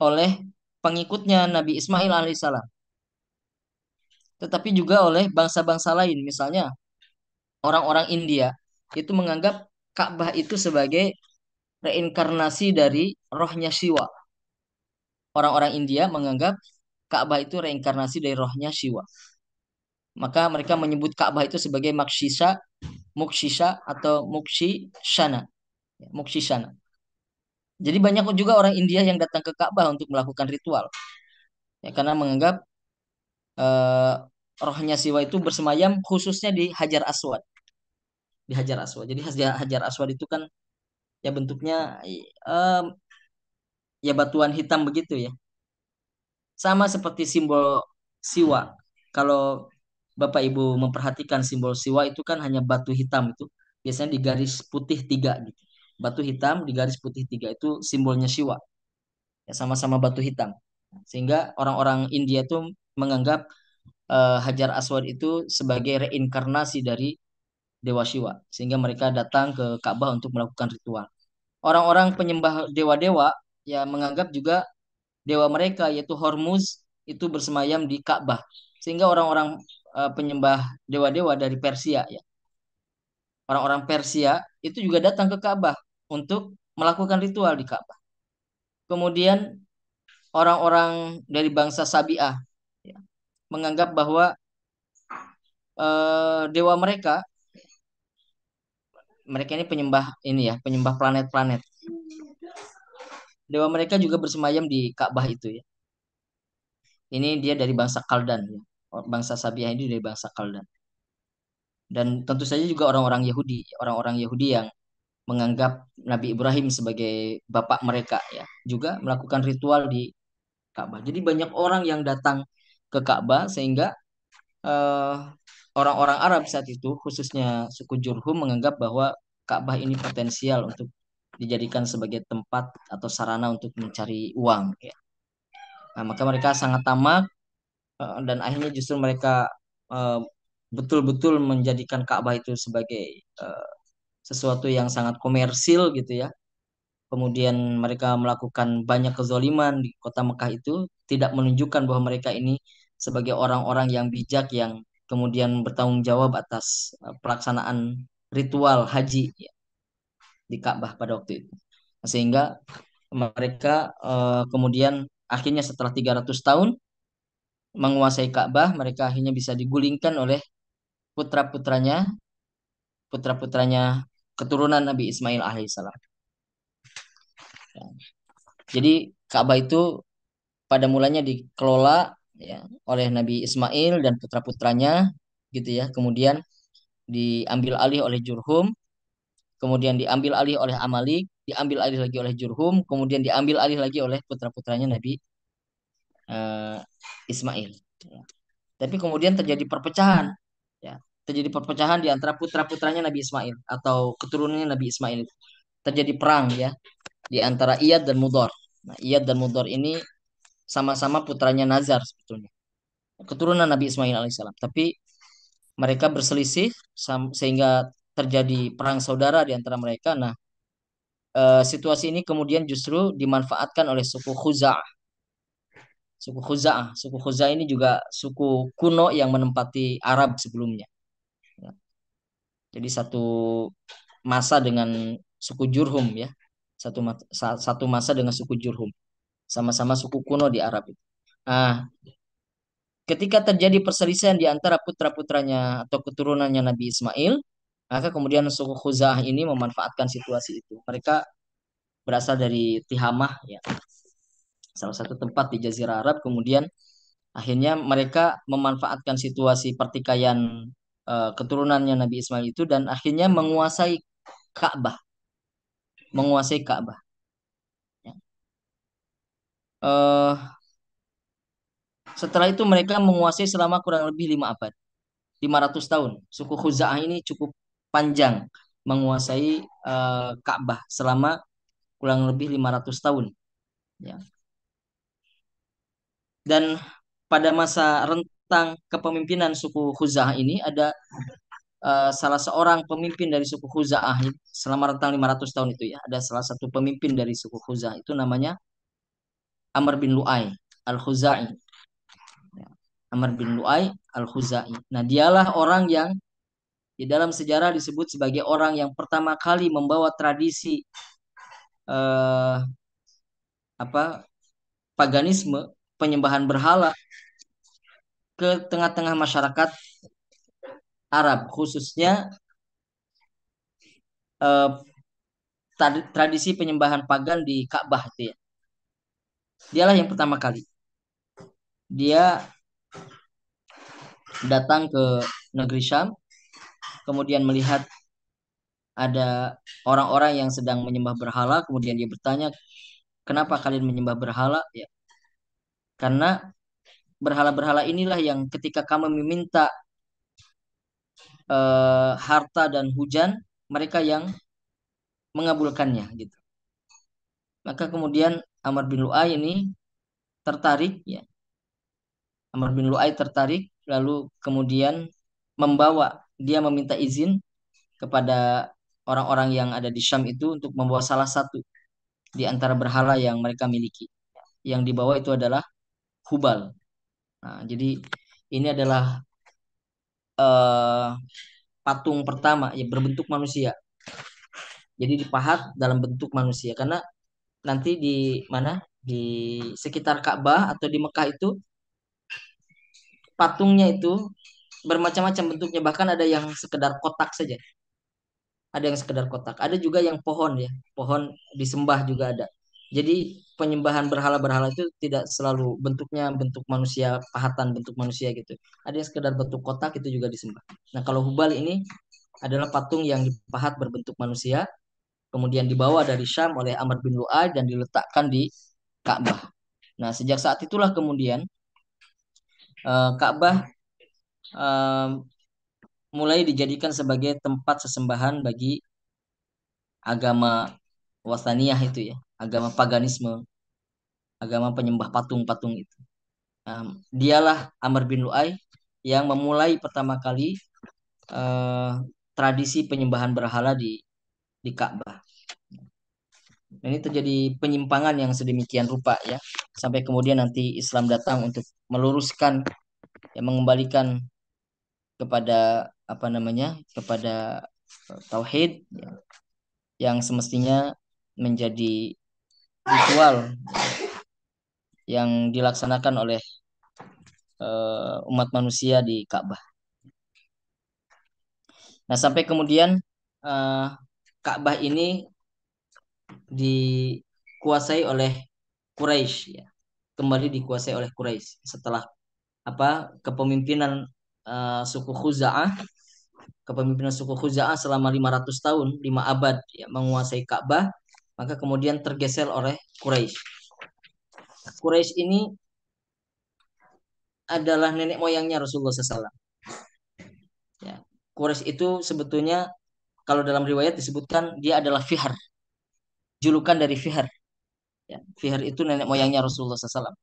oleh pengikutnya Nabi Ismail alaihissalam, tetapi juga oleh bangsa-bangsa lain. Misalnya orang-orang India itu menganggap Ka'bah itu sebagai reinkarnasi dari rohnya Shiva. Orang-orang India menganggap Ka'bah itu reinkarnasi dari rohnya Shiva. Maka mereka menyebut Ka'bah itu sebagai Makshisa, Mukshisa atau Mukshishana. Ya, Mukshishana. Jadi banyak juga orang India yang datang ke Ka'bah untuk melakukan ritual. Ya, karena menganggap eh, rohnya Siwa itu bersemayam khususnya di Hajar Aswad. Di Hajar Aswad. Jadi Hajar Aswad itu kan ya bentuknya ya batuan hitam begitu ya. Sama seperti simbol Siwa. Kalau Bapak Ibu memperhatikan simbol Siwa itu kan hanya batu hitam itu. Biasanya di garis putih tiga gitu. Batu hitam di garis putih tiga itu simbolnya Siwa. Ya, sama-sama batu hitam. Sehingga orang-orang India itu menganggap Hajar Aswad itu sebagai reinkarnasi dari Dewa Siwa. Sehingga mereka datang ke Ka'bah untuk melakukan ritual. Orang-orang penyembah dewa-dewa ya menganggap juga dewa mereka yaitu Hormuz itu bersemayam di Ka'bah. Sehingga orang-orang penyembah dewa-dewa dari Persia ya. Orang-orang Persia itu juga datang ke Ka'bah untuk melakukan ritual di Ka'bah. Kemudian orang-orang dari bangsa Sabi'ah ya, menganggap bahwa dewa mereka mereka ini penyembah ini ya, penyembah planet-planet. Dewa mereka juga bersemayam di Ka'bah itu ya. Ini dia dari bangsa Kaldan ya. Bangsa Sabi'ah ini dari bangsa Kaldan. Dan tentu saja juga orang-orang Yahudi yang menganggap Nabi Ibrahim sebagai bapak mereka ya, juga melakukan ritual di Ka'bah. Jadi banyak orang yang datang ke Ka'bah sehingga eh, orang-orang Arab saat itu, khususnya suku Jurhum menganggap bahwa Ka'bah ini potensial untuk dijadikan sebagai tempat atau sarana untuk mencari uang ya. Nah, maka mereka sangat tamak dan akhirnya justru mereka eh, betul-betul menjadikan Ka'bah itu sebagai eh, sesuatu yang sangat komersil gitu ya. Kemudian mereka melakukan banyak kezoliman di kota Mekah itu, tidak menunjukkan bahwa mereka ini sebagai orang-orang yang bijak yang kemudian bertanggung jawab atas pelaksanaan ritual haji ya, di Ka'bah pada waktu itu. Sehingga mereka kemudian akhirnya setelah 300 tahun menguasai Ka'bah, mereka akhirnya bisa digulingkan oleh putra-putranya, putra-putranya keturunan Nabi Ismail alaihissalam. Jadi Ka'bah itu pada mulanya dikelola ya oleh Nabi Ismail dan putra-putranya gitu ya. Kemudian diambil alih oleh Jurhum, kemudian diambil alih oleh Amalik, diambil alih lagi oleh Jurhum, kemudian diambil alih lagi oleh putra-putranya Nabi eh, Ismail. Ya. Tapi kemudian terjadi perpecahan ya terjadi perpecahan di antara putra-putranya Nabi Ismail atau keturunannya Nabi Ismail. Terjadi perang ya di antara Iyad dan Mudhar. Nah, Iyad dan Mudhar ini sama-sama putranya Nazar sebetulnya. Keturunan Nabi Ismail alaihissalam. Tapi mereka berselisih sehingga terjadi perang saudara di antara mereka. Nah, situasi ini kemudian justru dimanfaatkan oleh suku Khuza'ah. Suku Khuza'ah ini juga suku kuno yang menempati Arab sebelumnya. Ya. Jadi satu masa dengan suku Jurhum ya. Satu masa dengan suku Jurhum. Sama-sama suku kuno di Arab itu. Nah, ketika terjadi perselisihan di antara putra-putranya atau keturunannya Nabi Ismail, maka kemudian suku Khuza'ah ini memanfaatkan situasi itu. Mereka berasal dari Tihamah ya, salah satu tempat di Jazirah Arab. Kemudian akhirnya mereka memanfaatkan situasi pertikaian keturunannya Nabi Ismail itu dan akhirnya Ka'bah, menguasai Ka'bah. Ya. Eh, Setelah itu mereka menguasai selama kurang lebih 5 abad, 500 tahun. Suku Khuza'ah ini cukup panjang menguasai Ka'bah selama kurang lebih 500 tahun. Ya. Dan pada masa rentang kepemimpinan suku Khuza'ah ini ada salah seorang pemimpin dari suku Khuza'ah selama rentang 500 tahun itu ya. Ada salah satu pemimpin dari suku Khuza'ah itu namanya Amr bin Lu'ay Al-Khuzai. Ya. Amr bin Lu'ay Al-Khuzai. Nah, dialah orang yang di dalam sejarah disebut sebagai orang yang pertama kali membawa tradisi eh, apa paganisme, penyembahan berhala ke tengah-tengah masyarakat Arab, khususnya eh, tradisi penyembahan pagan di Ka'bah itu ya. Dialah yang pertama kali. Dia datang ke negeri Syam, kemudian melihat ada orang-orang yang sedang menyembah berhala, kemudian dia bertanya, "Kenapa kalian menyembah berhala?" Ya, karena berhala-berhala inilah yang ketika kamu meminta harta dan hujan, mereka yang mengabulkannya gitu. Maka kemudian Amr bin Lu'ay ini tertarik ya. Amr bin Lu'ay tertarik lalu kemudian dia meminta izin kepada orang-orang yang ada di Syam itu untuk membawa salah satu di antara berhala yang mereka miliki. Yang dibawa itu adalah Hubal. Nah, jadi ini adalah eh, patung pertama ya berbentuk manusia. Jadi dipahat dalam bentuk manusia karena nanti di mana di sekitar Ka'bah atau di Mekah itu patungnya itu bermacam-macam bentuknya, bahkan ada yang sekedar kotak saja, ada yang sekedar kotak, ada juga yang pohon ya, pohon disembah juga ada. Jadi penyembahan berhala-berhala itu tidak selalu bentuknya bentuk manusia, pahatan bentuk manusia gitu, ada yang sekedar bentuk kotak itu juga disembah. Nah, kalau Hubal ini adalah patung yang dipahat berbentuk manusia, kemudian dibawa dari Syam oleh Amr bin Lu'ay dan diletakkan di Ka'bah. Nah, sejak saat itulah kemudian Ka'bah eh, mulai dijadikan sebagai tempat sesembahan bagi agama Wasaniyah itu ya, agama paganisme, agama penyembah patung-patung itu. Dialah Amr bin Lu'ay yang memulai pertama kali eh, tradisi penyembahan berhala di Ka'bah. Dan ini terjadi penyimpangan yang sedemikian rupa ya, sampai kemudian nanti Islam datang untuk meluruskan, ya, mengembalikan kepada apa namanya, kepada tauhid ya, yang semestinya menjadi ritual yang dilaksanakan oleh umat manusia di Ka'bah. Nah, sampai kemudian uh, Ka'bah ini dikuasai oleh Quraisy ya. Kembali dikuasai oleh Quraisy setelah kepemimpinan suku Khuza'ah, selama 500 tahun, 5 abad ya, menguasai Ka'bah, maka kemudian tergeser oleh Quraisy. Quraisy ini adalah nenek moyangnya Rasulullah SAW. Ya. Quraisy itu sebetulnya kalau dalam riwayat disebutkan dia adalah Fihr, julukan dari Fihr. Ya, Fihr itu nenek moyangnya Rasulullah SAW.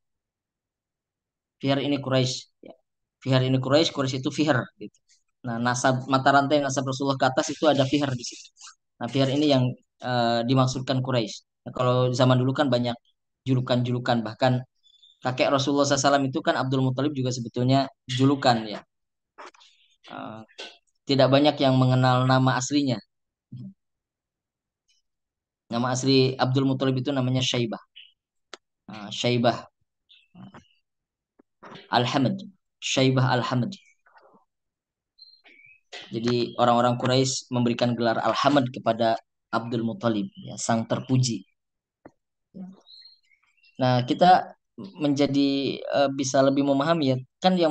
Fihr ini Quraisy. Ya. Fihr ini Quraisy, Quraisy itu Fihr. Gitu. Nah, mata rantai nasab Rasulullah ke atas itu ada Fihr di situ. Nah, Fihr ini yang dimaksudkan Quraisy. Nah, kalau zaman dulu kan banyak julukan-julukan, bahkan kakek Rasulullah SAW itu kan Abdul Muthalib juga sebetulnya julukan ya. Eh, Tidak banyak yang mengenal nama aslinya. Nama asli Abdul Muthalib itu namanya Syaibah. Syaibah Al-Hamd. Syaibah Al-Hamd. Jadi orang-orang Quraisy memberikan gelar Al-Hamd kepada Abdul Muthalib, ya, sang terpuji. Nah, kita menjadi bisa lebih memahami ya, kan yang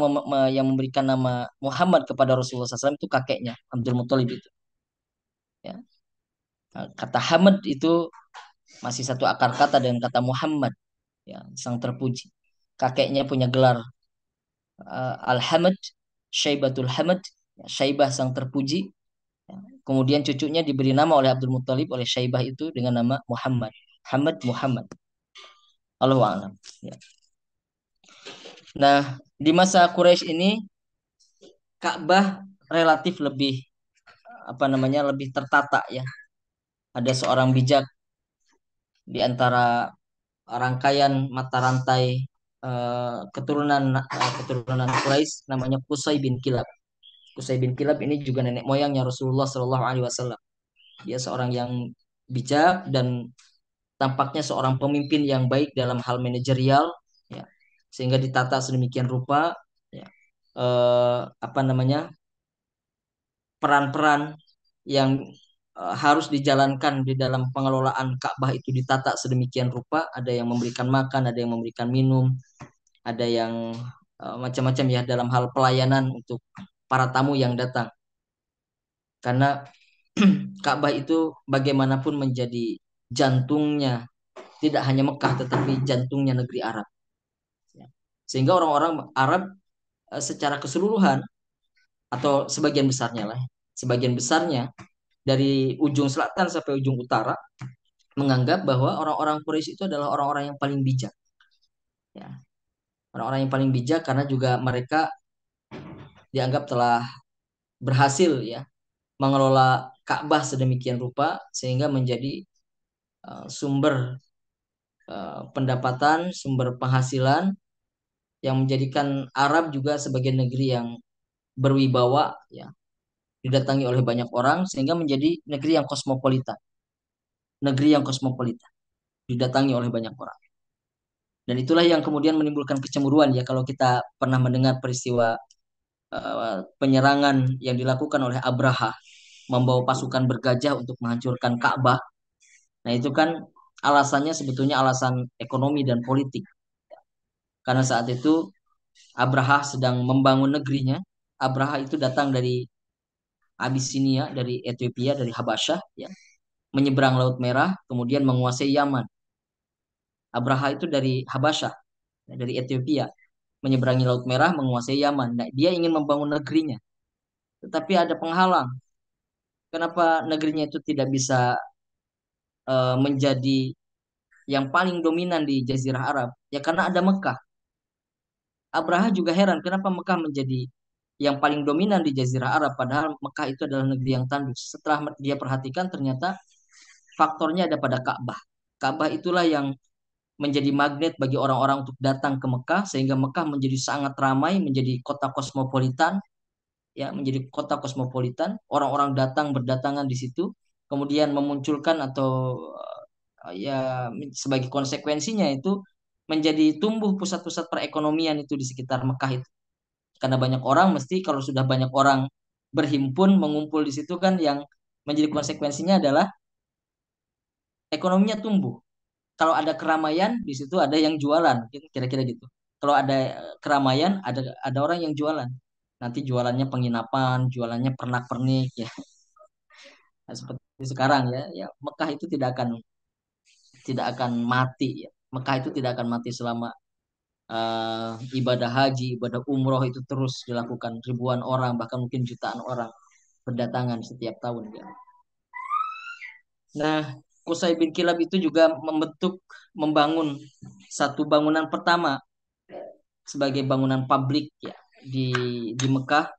memberikan nama Muhammad kepada Rasulullah SAW itu kakeknya Abdul Muthalib itu. Ya. Nah, kata Hamad itu masih satu akar kata dengan kata Muhammad, ya, sang terpuji. Kakeknya punya gelar Al-Hamad, Syaibatul Hamad, ya, Syaibah sang terpuji. Ya. Kemudian cucunya diberi nama oleh Abdul Muthalib oleh Syaibah itu dengan nama Muhammad. Hamad Muhammad. Allahu a'lam. Ya. Nah, di masa Quraisy ini Ka'bah relatif lebih apa namanya lebih tertata ya. Ada seorang bijak di antara rangkaian mata rantai keturunan Quraisy namanya Qusay bin Kilab. Qusay bin Kilab ini juga nenek moyangnya Rasulullah Shallallahu Alaihi Wasallam. Dia seorang yang bijak dan tampaknya seorang pemimpin yang baik dalam hal manajerial, ya, sehingga ditata sedemikian rupa, ya, apa namanya peran-peran yang harus dijalankan di dalam pengelolaan Ka'bah itu ditata sedemikian rupa. Ada yang memberikan makan, ada yang memberikan minum, ada yang macam-macam ya dalam hal pelayanan untuk para tamu yang datang. Karena Ka'bah itu bagaimanapun menjadi jantungnya tidak hanya Mekah tetapi jantungnya negeri Arab. Ya. Sehingga orang-orang Arab secara keseluruhan atau sebagian besarnya lah, sebagian besarnya dari ujung selatan sampai ujung utara menganggap bahwa orang-orang Quraisy itu adalah orang-orang yang paling bijak. Ya, orang-orang yang paling bijak karena juga mereka dianggap telah berhasil ya mengelola Ka'bah sedemikian rupa sehingga menjadi sumber pendapatan, sumber penghasilan yang menjadikan Arab juga sebagai negeri yang berwibawa ya, didatangi oleh banyak orang sehingga menjadi negeri yang kosmopolitan, didatangi oleh banyak orang. Dan itulah yang kemudian menimbulkan kecemburuan ya kalau kita pernah mendengar peristiwa penyerangan yang dilakukan oleh Abraha membawa pasukan bergajah untuk menghancurkan Ka'bah. Nah, itu kan alasannya sebetulnya alasan ekonomi dan politik. Karena saat itu Abraha sedang membangun negerinya. Abraha itu datang dari Abisinia, dari Ethiopia, dari Habasyah, ya, menyeberang Laut Merah, kemudian menguasai Yaman. Abraha itu dari Habasyah, dari Ethiopia, menyeberangi Laut Merah, menguasai Yaman. Nah, dia ingin membangun negerinya, tetapi ada penghalang. Kenapa negerinya itu tidak bisa menjadi yang paling dominan di Jazirah Arab? Ya karena ada Mekah. Abraha juga heran kenapa Mekah menjadi yang paling dominan di Jazirah Arab, padahal Mekah itu adalah negeri yang tandus. Setelah dia perhatikan ternyata faktornya ada pada Ka'bah. Ka'bah itulah yang menjadi magnet bagi orang-orang untuk datang ke Mekah sehingga Mekah menjadi sangat ramai, menjadi kota kosmopolitan, ya, menjadi kota kosmopolitan. Orang-orang datang berdatangan di situ, kemudian memunculkan atau ya sebagai konsekuensinya itu menjadi tumbuh pusat-pusat perekonomian itu di sekitar Mekah itu. Karena banyak orang mesti kalau sudah banyak orang berhimpun mengumpul di situ kan yang menjadi konsekuensinya adalah ekonominya tumbuh. Kalau ada keramaian di situ ada yang jualan, kira-kira gitu. Kalau ada keramaian ada orang yang jualan. Nanti jualannya penginapan, jualannya pernak-pernik ya. Nah, seperti sekarang ya, ya Mekah itu tidak akan mati ya. Mekah itu tidak akan mati selama ibadah haji, ibadah umroh itu terus dilakukan ribuan orang bahkan mungkin jutaan orang. berdatangan setiap tahun ya. Nah, Qusay bin Kilab itu juga membangun satu bangunan pertama sebagai bangunan pabrik ya di Mekah,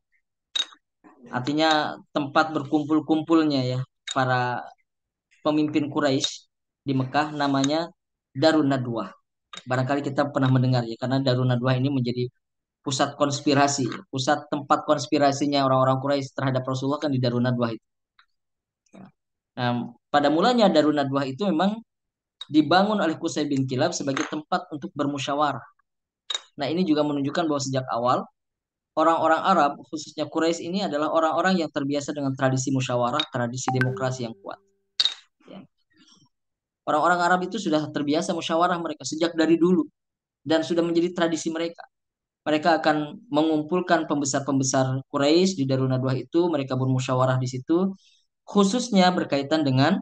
artinya tempat berkumpul-kumpulnya ya para pemimpin Quraisy di Mekah, namanya Darun Nadwah. Barangkali kita pernah mendengar ya, karena Darun Nadwah ini menjadi pusat konspirasi, pusat tempat konspirasinya orang-orang Quraisy terhadap Rasulullah kan di Darun Nadwah itu. Nah, pada mulanya Darun Nadwah itu memang dibangun oleh Qusay bin Kilab sebagai tempat untuk bermusyawarah. Nah, ini juga menunjukkan bahwa sejak awal orang-orang Arab, khususnya Quraisy ini adalah orang-orang yang terbiasa dengan tradisi musyawarah, tradisi demokrasi yang kuat. Ya. Orang-orang Arab itu sudah terbiasa musyawarah mereka sejak dari dulu dan sudah menjadi tradisi mereka. Mereka akan mengumpulkan pembesar-pembesar Quraisy di Darun Nadwah itu, mereka bermusyawarah di situ, khususnya berkaitan dengan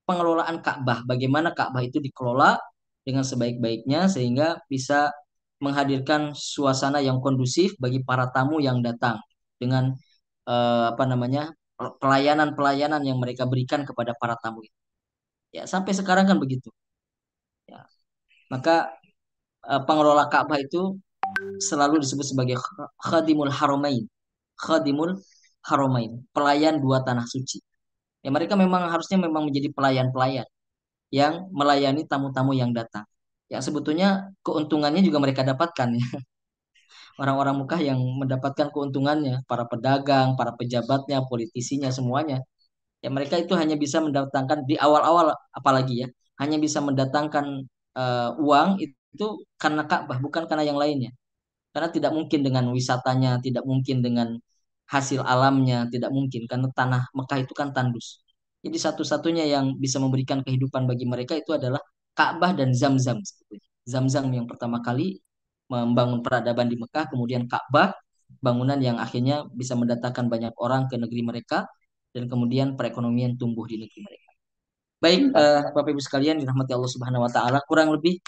pengelolaan Ka'bah, bagaimana Ka'bah itu dikelola dengan sebaik-baiknya sehingga bisa menghadirkan suasana yang kondusif bagi para tamu yang datang dengan apa namanya pelayanan-pelayanan yang mereka berikan kepada para tamu. Ya, sampai sekarang kan begitu. Ya, maka pengelola Ka'bah itu selalu disebut sebagai khadimul haramain. Khadimul haramain, pelayan dua tanah suci. Ya, mereka memang harusnya memang menjadi pelayan-pelayan yang melayani tamu-tamu yang datang. Yang sebetulnya keuntungannya juga mereka dapatkan ya. Orang-orang Mekah yang mendapatkan keuntungannya, para pedagang, para pejabatnya, politisinya semuanya. Ya mereka itu hanya bisa mendatangkan di awal-awal apalagi ya, hanya bisa mendatangkan uang itu karena Ka'bah, bukan karena yang lainnya. Karena tidak mungkin dengan wisatanya, tidak mungkin dengan hasil alamnya, tidak mungkin karena tanah Mekah itu kan tandus. Jadi satu-satunya yang bisa memberikan kehidupan bagi mereka itu adalah Ka'bah dan Zam-Zam sebetulnya. Zam-Zam yang pertama kali membangun peradaban di Mekah, kemudian Ka'bah, bangunan yang akhirnya bisa mendatangkan banyak orang ke negeri mereka dan kemudian perekonomian tumbuh di negeri mereka. Baik, Bapak Ibu sekalian dirahmati Allah Subhanahu wa taala, kurang lebih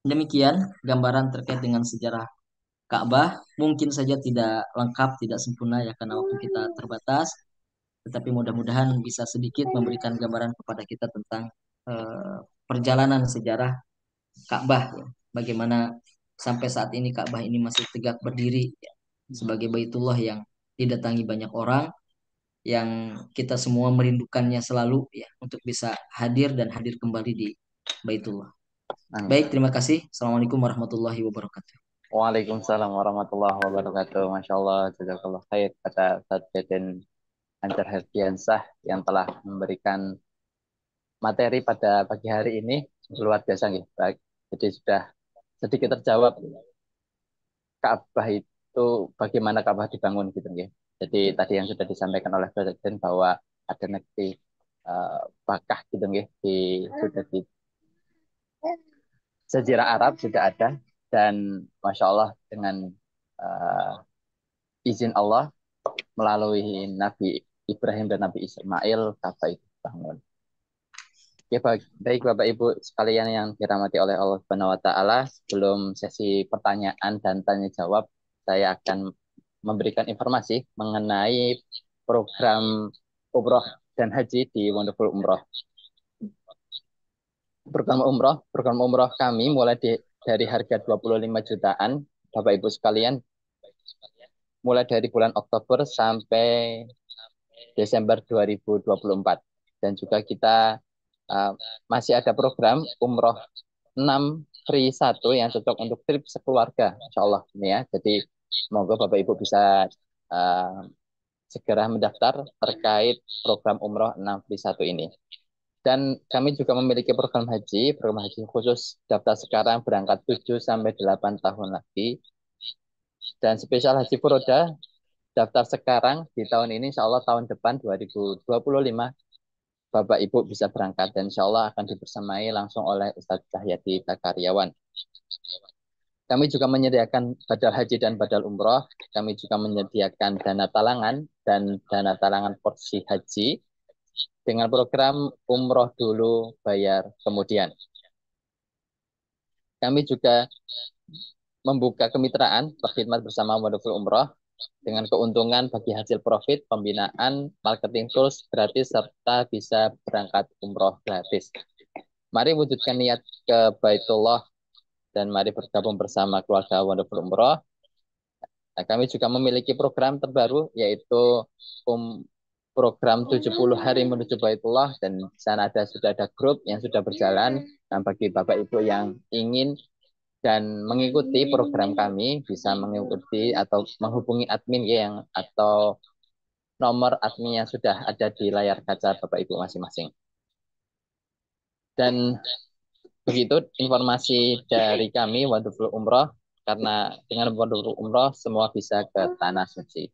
demikian gambaran terkait dengan sejarah Ka'bah. Mungkin saja tidak lengkap, tidak sempurna ya karena waktu kita terbatas, tetapi mudah-mudahan bisa sedikit memberikan gambaran kepada kita tentang eh, perjalanan sejarah Ka'bah ya. Bagaimana sampai saat ini Ka'bah ini masih tegak berdiri ya, sebagai Baitullah yang didatangi banyak orang, yang kita semua merindukannya selalu ya untuk bisa hadir dan hadir kembali di Baitullah. Amin. Baik, terima kasih. Assalamualaikum warahmatullahi wabarakatuh. Waalaikumsalam warahmatullahi wabarakatuh. Masya Allah, jazakallah khair kata Ustaz Deden Anjar Herdiansah yang telah memberikan materi pada pagi hari ini luar biasa nih. Baik. Jadi sudah sedikit terjawab Ka'bah itu bagaimana Ka'bah dibangun gitu ya. Jadi tadi yang sudah disampaikan oleh Presiden bahwa ada negeri Bakah gitu ya sudah di Sejarah Arab sudah ada dan Masya Allah dengan uh, izin Allah melalui Nabi Ibrahim dan Nabi Ismail Ka'bah itu bangun. Ya, baik Bapak Ibu sekalian yang dirahmati oleh Allah Subhanahu wa taala, sebelum sesi pertanyaan dan tanya jawab, saya akan memberikan informasi mengenai program umroh dan haji di Wonderful Umroh. Program umroh kami mulai dari harga 25 jutaan, Bapak Ibu sekalian, mulai dari bulan Oktober sampai Desember 2024. Dan juga kita masih ada program umroh 6 free 1 yang cocok untuk trip sekeluarga, Insya Allah ini ya. Jadi semoga Bapak Ibu bisa uh, segera mendaftar terkait program umroh 6 free 1 ini. Dan kami juga memiliki program haji khusus daftar sekarang berangkat 7 sampai 8 tahun lagi. Dan spesial haji Furoda daftar sekarang di tahun ini, insya Allah tahun depan 2025 Bapak Ibu bisa berangkat dan insya Allah akan dibersamai langsung oleh Ustadz Cahyadi Bakaryawan. Kami juga menyediakan badal haji dan badal umroh. Kami juga menyediakan dana talangan dan dana talangan porsi haji dengan program umroh dulu bayar kemudian. Kami juga membuka kemitraan berkhidmat bersama Wonderful Umroh dengan keuntungan bagi hasil profit, pembinaan, marketing tools gratis, serta bisa berangkat umroh gratis. Mari wujudkan niat ke Baitullah dan mari bergabung bersama keluarga Wonderful Umroh. Nah, kami juga memiliki program terbaru yaitu um, program 70 hari menuju Baitullah dan di sana sudah ada grup yang sudah berjalan. Nah, bagi Bapak Ibu yang ingin dan mengikuti program kami bisa mengikuti atau menghubungi admin ya, yang atau nomor admin yang sudah ada di layar kaca Bapak Ibu masing-masing. Dan begitu informasi dari kami Wonderful Umroh, karena dengan Wonderful Umroh semua bisa ke tanah suci.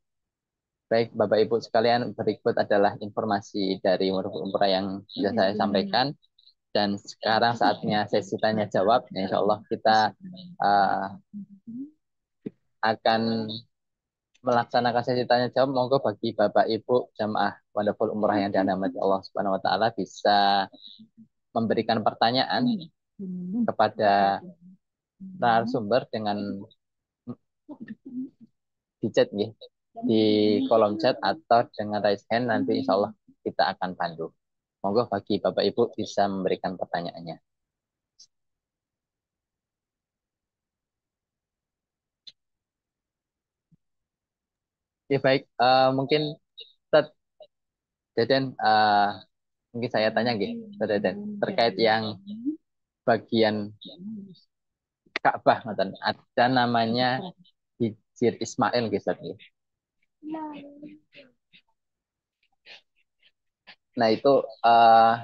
Baik Bapak Ibu sekalian, berikut adalah informasi dari Wonderful Umroh yang bisa saya sampaikan. Dan sekarang saatnya sesi tanya jawab. Insya Allah kita akan melaksanakan sesi tanya jawab. Monggo bagi Bapak Ibu jamaah Wonderful Umrah yang dirahmati Allah Subhanahu wa taala bisa memberikan pertanyaan kepada narasumber dengan di chat nih, di kolom chat atau dengan raise hand, nanti insya Allah kita akan pandu. Monggo bagi Bapak Ibu bisa memberikan pertanyaannya. Ya baik, mungkin Ustaz Deden, mungkin saya tanya gitu, Ustaz Deden, terkait yang bagian Ka'bah, ada namanya Hijir Ismail gitu, Ustaz. Nah itu uh,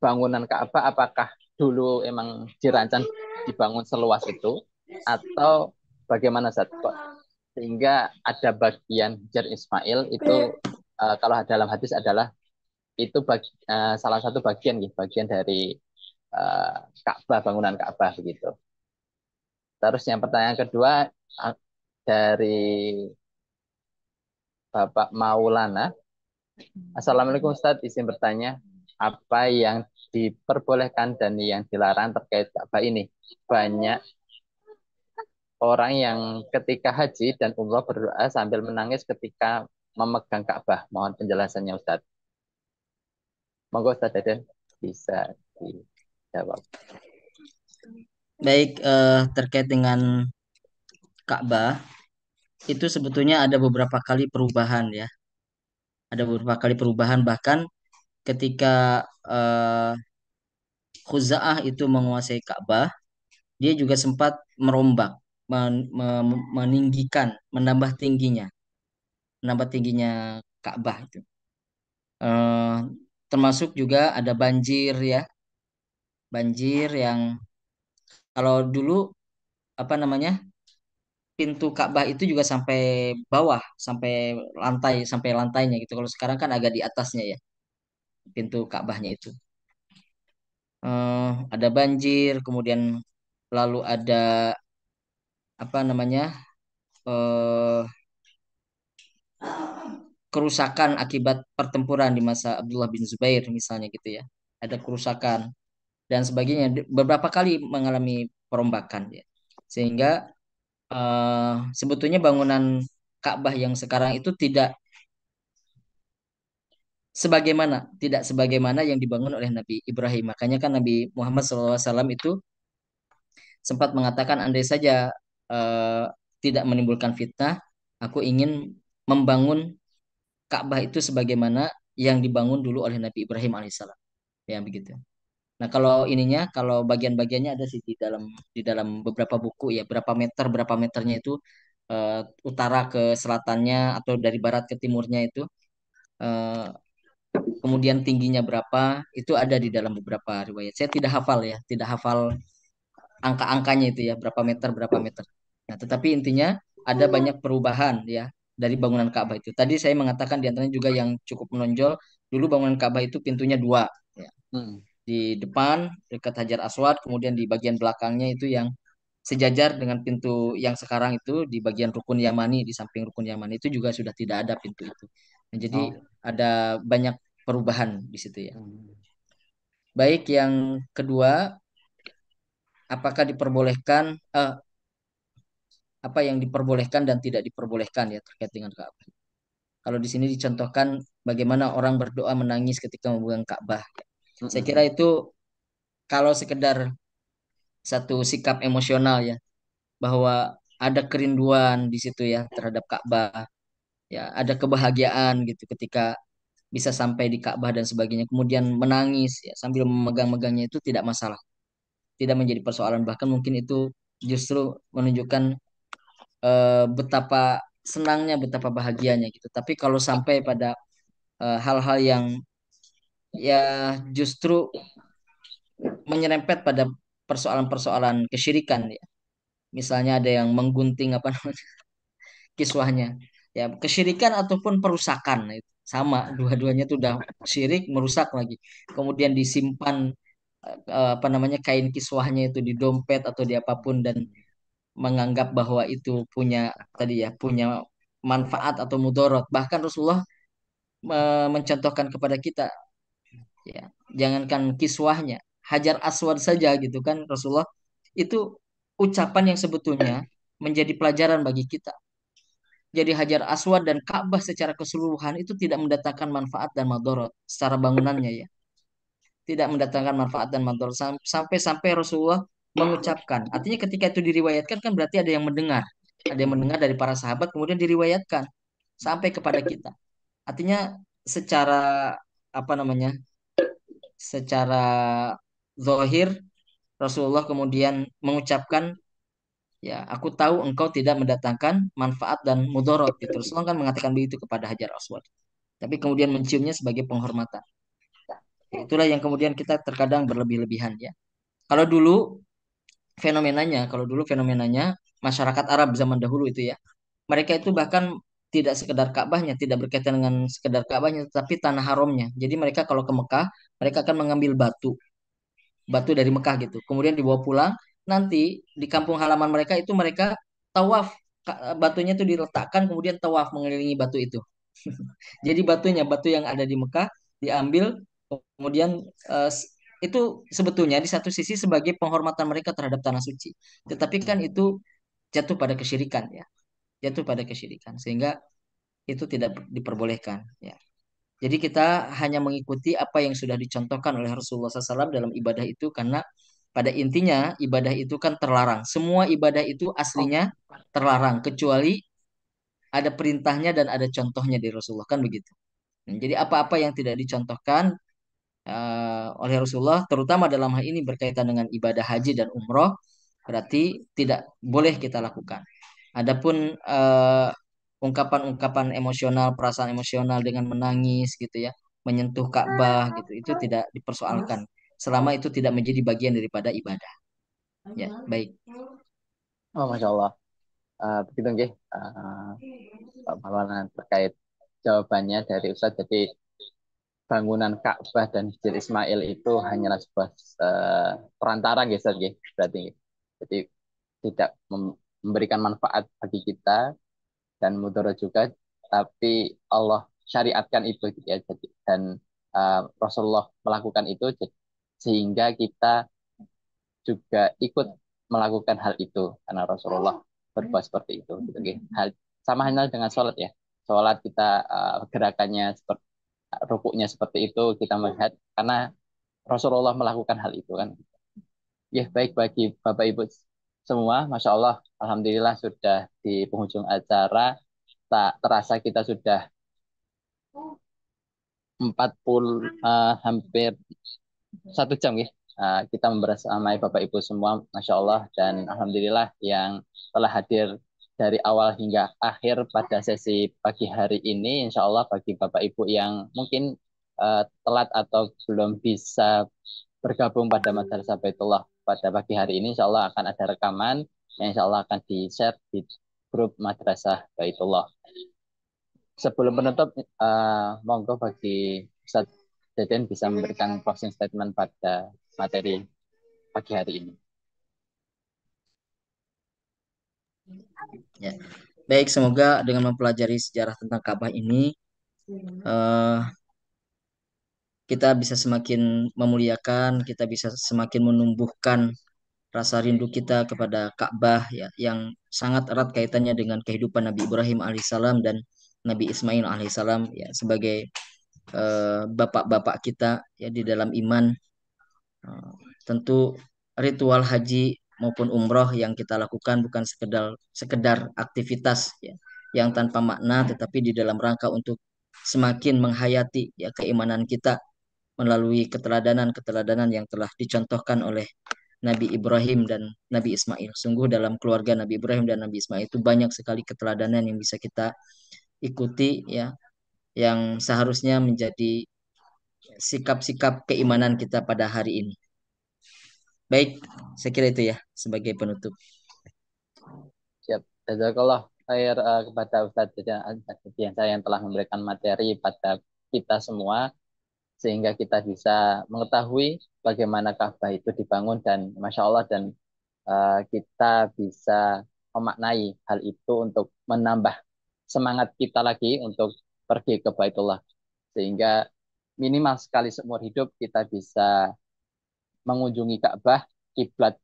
bangunan Ka'bah apakah dulu emang dirancang dibangun seluas itu atau bagaimana Ustaz? Kok sehingga ada bagian Hijr Ismail itu kalau dalam hadis adalah itu salah satu bagian gitu, bagian dari Ka'bah, bangunan Ka'bah begitu. Terus yang pertanyaan kedua dari Bapak Maulana. Assalamualaikum Ustadz, izin bertanya, apa yang diperbolehkan dan yang dilarang terkait Ka'bah ini? Banyak orang yang ketika haji dan umroh berdoa sambil menangis ketika memegang Ka'bah. Mohon penjelasannya Ustadz. Monggo Ustadz Deden bisa dijawab. Baik, terkait dengan Ka'bah itu sebetulnya ada beberapa kali perubahan ya. Ada beberapa kali perubahan bahkan ketika eh, Khuza'ah itu menguasai Ka'bah, dia juga sempat merombak, meninggikan, menambah tingginya Ka'bah itu. Eh, Termasuk juga ada banjir ya, banjir yang kalau dulu apa namanya pintu Ka'bah itu juga sampai bawah, sampai lantainya gitu. Kalau sekarang kan agak di atasnya ya pintu Ka'bahnya itu. Ada banjir, kemudian lalu ada apa namanya eh, kerusakan akibat pertempuran di masa Abdullah bin Zubair misalnya gitu ya. Ada kerusakan dan sebagainya. Beberapa kali mengalami perombakan ya. Sehingga sebetulnya bangunan Ka'bah yang sekarang itu tidak sebagaimana yang dibangun oleh Nabi Ibrahim. Makanya kan Nabi Muhammad SAW itu sempat mengatakan andai saja eh, tidak menimbulkan fitnah, aku ingin membangun Ka'bah itu sebagaimana yang dibangun dulu oleh Nabi Ibrahim alaihissalam. Ya begitu. Nah, kalau bagian-bagiannya ada sih di dalam beberapa buku ya, berapa meternya itu utara ke selatannya atau dari barat ke timurnya itu eh, kemudian tingginya berapa itu ada di dalam beberapa riwayat. Saya tidak hafal ya, tidak hafal angka-angkanya itu ya, berapa meter. Nah, tetapi intinya ada banyak perubahan ya dari bangunan Ka'bah itu. Tadi saya mengatakan di antaranya juga yang cukup menonjol, dulu bangunan Ka'bah itu pintunya dua, ya. Hmm. Di depan dekat Hajar Aswad, kemudian di bagian belakangnya itu yang sejajar dengan pintu yang sekarang itu di bagian Rukun Yamani, di samping Rukun Yamani itu juga sudah tidak ada pintu itu. Nah, jadi Oh. ada banyak perubahan di situ ya. Hmm. Baik yang kedua, apakah diperbolehkan apa yang diperbolehkan dan tidak diperbolehkan ya terkait dengan Ka'bah. Kalau di sini dicontohkan bagaimana orang berdoa menangis ketika memegang Ka'bah. Saya kira Mm-mm. itu kalau sekedar satu sikap emosional ya, bahwa ada kerinduan di situ ya terhadap Ka'bah, ya ada kebahagiaan gitu ketika bisa sampai di Ka'bah dan sebagainya, kemudian menangis ya sambil memegang-megangnya itu tidak masalah, tidak menjadi persoalan, bahkan mungkin itu justru menunjukkan betapa senangnya, betapa bahagianya gitu. Tapi kalau sampai pada hal-hal yang ya justru menyerempet pada persoalan-persoalan kesyirikan ya. Misalnya ada yang menggunting apa namanya kiswahnya. Ya, kesyirikan ataupun perusakan nah, itu sama, dua-duanya itu udah syirik, merusak lagi. Kemudian disimpan apa namanya kain kiswahnya itu di dompet atau di apapun dan menganggap bahwa itu punya tadi ya, punya manfaat atau mudorot. Bahkan Rasulullah mencontohkan kepada kita ya, jangankan kiswahnya, Hajar Aswad saja gitu kan Rasulullah itu ucapan yang sebetulnya menjadi pelajaran bagi kita. Jadi Hajar Aswad dan Ka'bah secara keseluruhan itu tidak mendatangkan manfaat dan madorot secara bangunannya ya. Tidak mendatangkan manfaat dan madorot sampai-sampai Rasulullah mengucapkan. Artinya ketika itu diriwayatkan kan berarti ada yang mendengar. Ada yang mendengar dari para sahabat kemudian diriwayatkan sampai kepada kita. Artinya secara apa namanya? Secara zahir Rasulullah kemudian mengucapkan, ya, aku tahu engkau tidak mendatangkan manfaat dan mudorot. Gitu. Rasulullah kan mengatakan begitu kepada Hajar Aswad. Tapi kemudian menciumnya sebagai penghormatan. Ya, itulah yang kemudian kita terkadang berlebih-lebihan ya. Kalau dulu kalau dulu fenomenanya masyarakat Arab zaman dahulu itu ya. Mereka itu bahkan tidak sekedar Ka'bahnya, tidak berkaitan dengan sekedar Ka'bahnya, tetapi tanah haramnya. Jadi mereka kalau ke Mekah, mereka akan mengambil batu, batu dari Mekah gitu. Kemudian dibawa pulang, nanti di kampung halaman mereka itu mereka tawaf. Batunya itu diletakkan kemudian tawaf mengelilingi batu itu. Jadi batunya, batu yang ada di Mekah diambil kemudian itu sebetulnya di satu sisi sebagai penghormatan mereka terhadap tanah suci. Tetapi kan itu jatuh pada kesyirikan ya, jatuh pada kesyirikan sehingga itu tidak diperbolehkan ya. Jadi kita hanya mengikuti apa yang sudah dicontohkan oleh Rasulullah SAW dalam ibadah itu karena pada intinya ibadah itu kan terlarang. Semua ibadah itu aslinya terlarang kecuali ada perintahnya dan ada contohnya di Rasulullah kan begitu. Jadi apa-apa yang tidak dicontohkan oleh Rasulullah, terutama dalam hal ini berkaitan dengan ibadah haji dan umroh, berarti tidak boleh kita lakukan. Adapun ungkapan-ungkapan emosional, perasaan emosional dengan menangis gitu ya, menyentuh Ka'bah gitu, itu tidak dipersoalkan selama itu tidak menjadi bagian daripada ibadah. Ya, baik. Oh, Masya Allah. Begitu nggih. Pak Maulana terkait jawabannya dari Ustadz. Jadi bangunan Ka'bah dan Hijr Ismail itu hanyalah sebuah perantara nggih, Ustadz nggih. Berarti nggih. Jadi tidak memberikan manfaat bagi kita dan mudarat juga, tapi Allah syariatkan itu gitu ya. Jadi dan Rasulullah melakukan itu sehingga kita juga ikut melakukan hal itu karena Rasulullah berbuat seperti itu gitu, gitu. Hal sama halnya dengan sholat ya. Sholat kita gerakannya seperti rukuknya seperti itu kita melihat karena Rasulullah melakukan hal itu kan. Ya baik bagi Bapak Ibu semua, Masya Allah, Alhamdulillah sudah di penghujung acara. Tak terasa kita sudah 40 hampir 1 jam ya. Kita membersamai Bapak Ibu semua, Masya Allah, dan Alhamdulillah yang telah hadir dari awal hingga akhir pada sesi pagi hari ini. Insya Allah bagi Bapak Ibu yang mungkin telat atau belum bisa bergabung pada Madrasah Baitullah pada pagi hari ini, Insya Allah akan ada rekaman yang Insya Allah akan di-share di grup Madrasah Baitullah. Sebelum penutup, monggo bagi Ustaz Deden bisa memberikan closing statement pada materi pagi hari ini. Ya. Baik, semoga dengan mempelajari sejarah tentang Ka'bah ini eh, kita bisa semakin memuliakan, kita bisa semakin menumbuhkan rasa rindu kita kepada Ka'bah ya, yang sangat erat kaitannya dengan kehidupan Nabi Ibrahim alaihissalam dan Nabi Ismail alaihissalam ya, sebagai bapak-bapak kita ya di dalam iman. Eh, Tentu ritual haji maupun umroh yang kita lakukan bukan sekedar sekedar aktivitas ya, yang tanpa makna, tetapi di dalam rangka untuk semakin menghayati ya keimanan kita melalui keteladanan-keteladanan yang telah dicontohkan oleh Nabi Ibrahim dan Nabi Ismail. Sungguh dalam keluarga Nabi Ibrahim dan Nabi Ismail itu banyak sekali keteladanan yang bisa kita ikuti ya, yang seharusnya menjadi sikap-sikap keimanan kita pada hari ini. Baik, saya kira itu ya sebagai penutup. Siap. Jazakallah khair kepada Ustadz dan saya yang telah memberikan materi pada kita semua sehingga kita bisa mengetahui bagaimana Ka'bah itu dibangun dan Masya Allah dan kita bisa memaknai hal itu untuk menambah semangat kita lagi untuk pergi ke Baitullah sehingga minimal sekali seumur hidup kita bisa mengunjungi Ka'bah, kiblat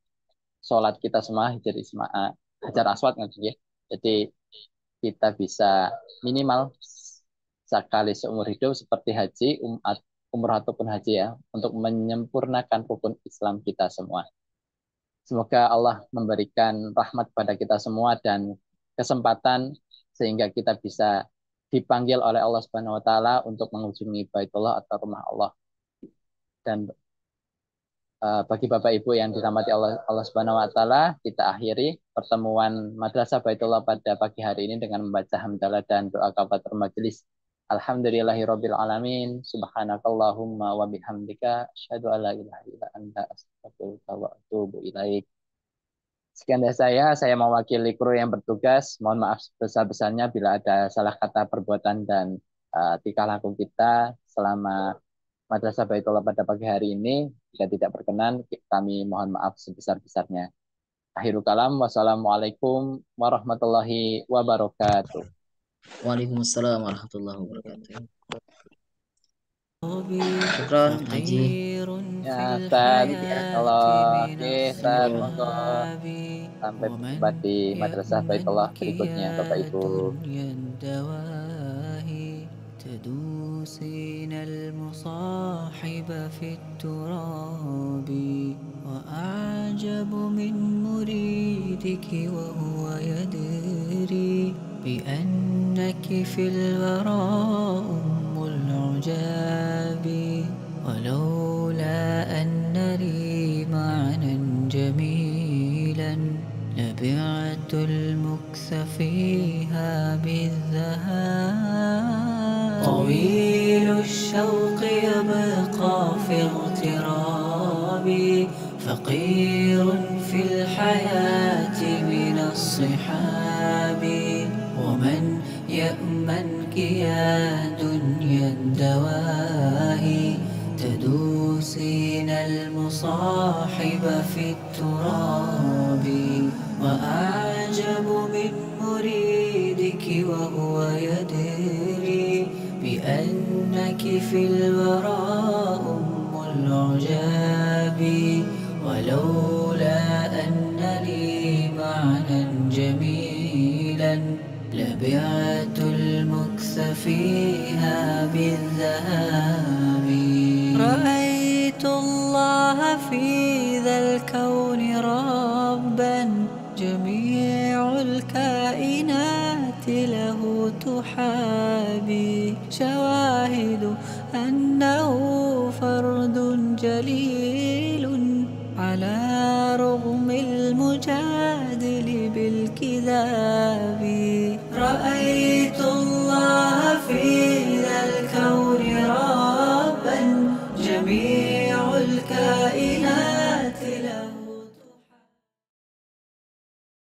sholat kita semua jadi Hajar Aswad nggak ya. Jadi kita bisa minimal sekali seumur hidup seperti haji, umrah ataupun haji ya, untuk menyempurnakan rukun Islam kita semua. Semoga Allah memberikan rahmat pada kita semua dan kesempatan sehingga kita bisa dipanggil oleh Allah Subhanahu wa taala untuk mengunjungi Baitullah atau rumah Allah. Dan bagi Bapak Ibu yang dirahmati Allah Subhanahu wa taala, kita akhiri pertemuan Madrasah Baitullah pada pagi hari ini dengan membaca hamdalah dan doa kafatul majelis. Alhamdulillahirabbil alamin. Subhanakallahumma wa bihamdika asyhadu an la ilaha illa anta astaghfiruka wa atubu ilaik. Sekian dari saya mewakili kru yang bertugas. Mohon maaf sebesar-besarnya bila ada salah kata perbuatan dan tingkah laku kita selama Madrasah Baitullah pada pagi hari ini. Jika tidak berkenan, kami mohon maaf sebesar-besarnya. Akhirul kalam, wassalamualaikum warahmatullahi wabarakatuh. Waalaikumsalam warahmatullahi wabarakatuh. Syukron, Haji. Ya, Ustaz, ya, kalau Ustaz, monggo sampai berjumpa di Madrasah Baitullah berikutnya, Bapak Ibu. تدوسين المصاحب في التراب وأعجب من مريدك وهو يدري بأنك في الورى أم العجاب ولولا أن لي معنى جميلا لبعت المكث فيها بالذهاب طويل الشوق يبقى في اغترابي فقير في الحياة من الصحاب ومن يأمنك يا دنيا الدواهي تدوسين المصاحب في التراب وأعجب من مريدك وهو يدري بأنك في الورى أم العجاب ولولا أن لي معنى جميلا لبعت المكث فيها بالذهاب رأيت الله في ذا الكون ربا جميع الكائنات له تحابي شواهد أنه فرد جليل على رغم المجاهد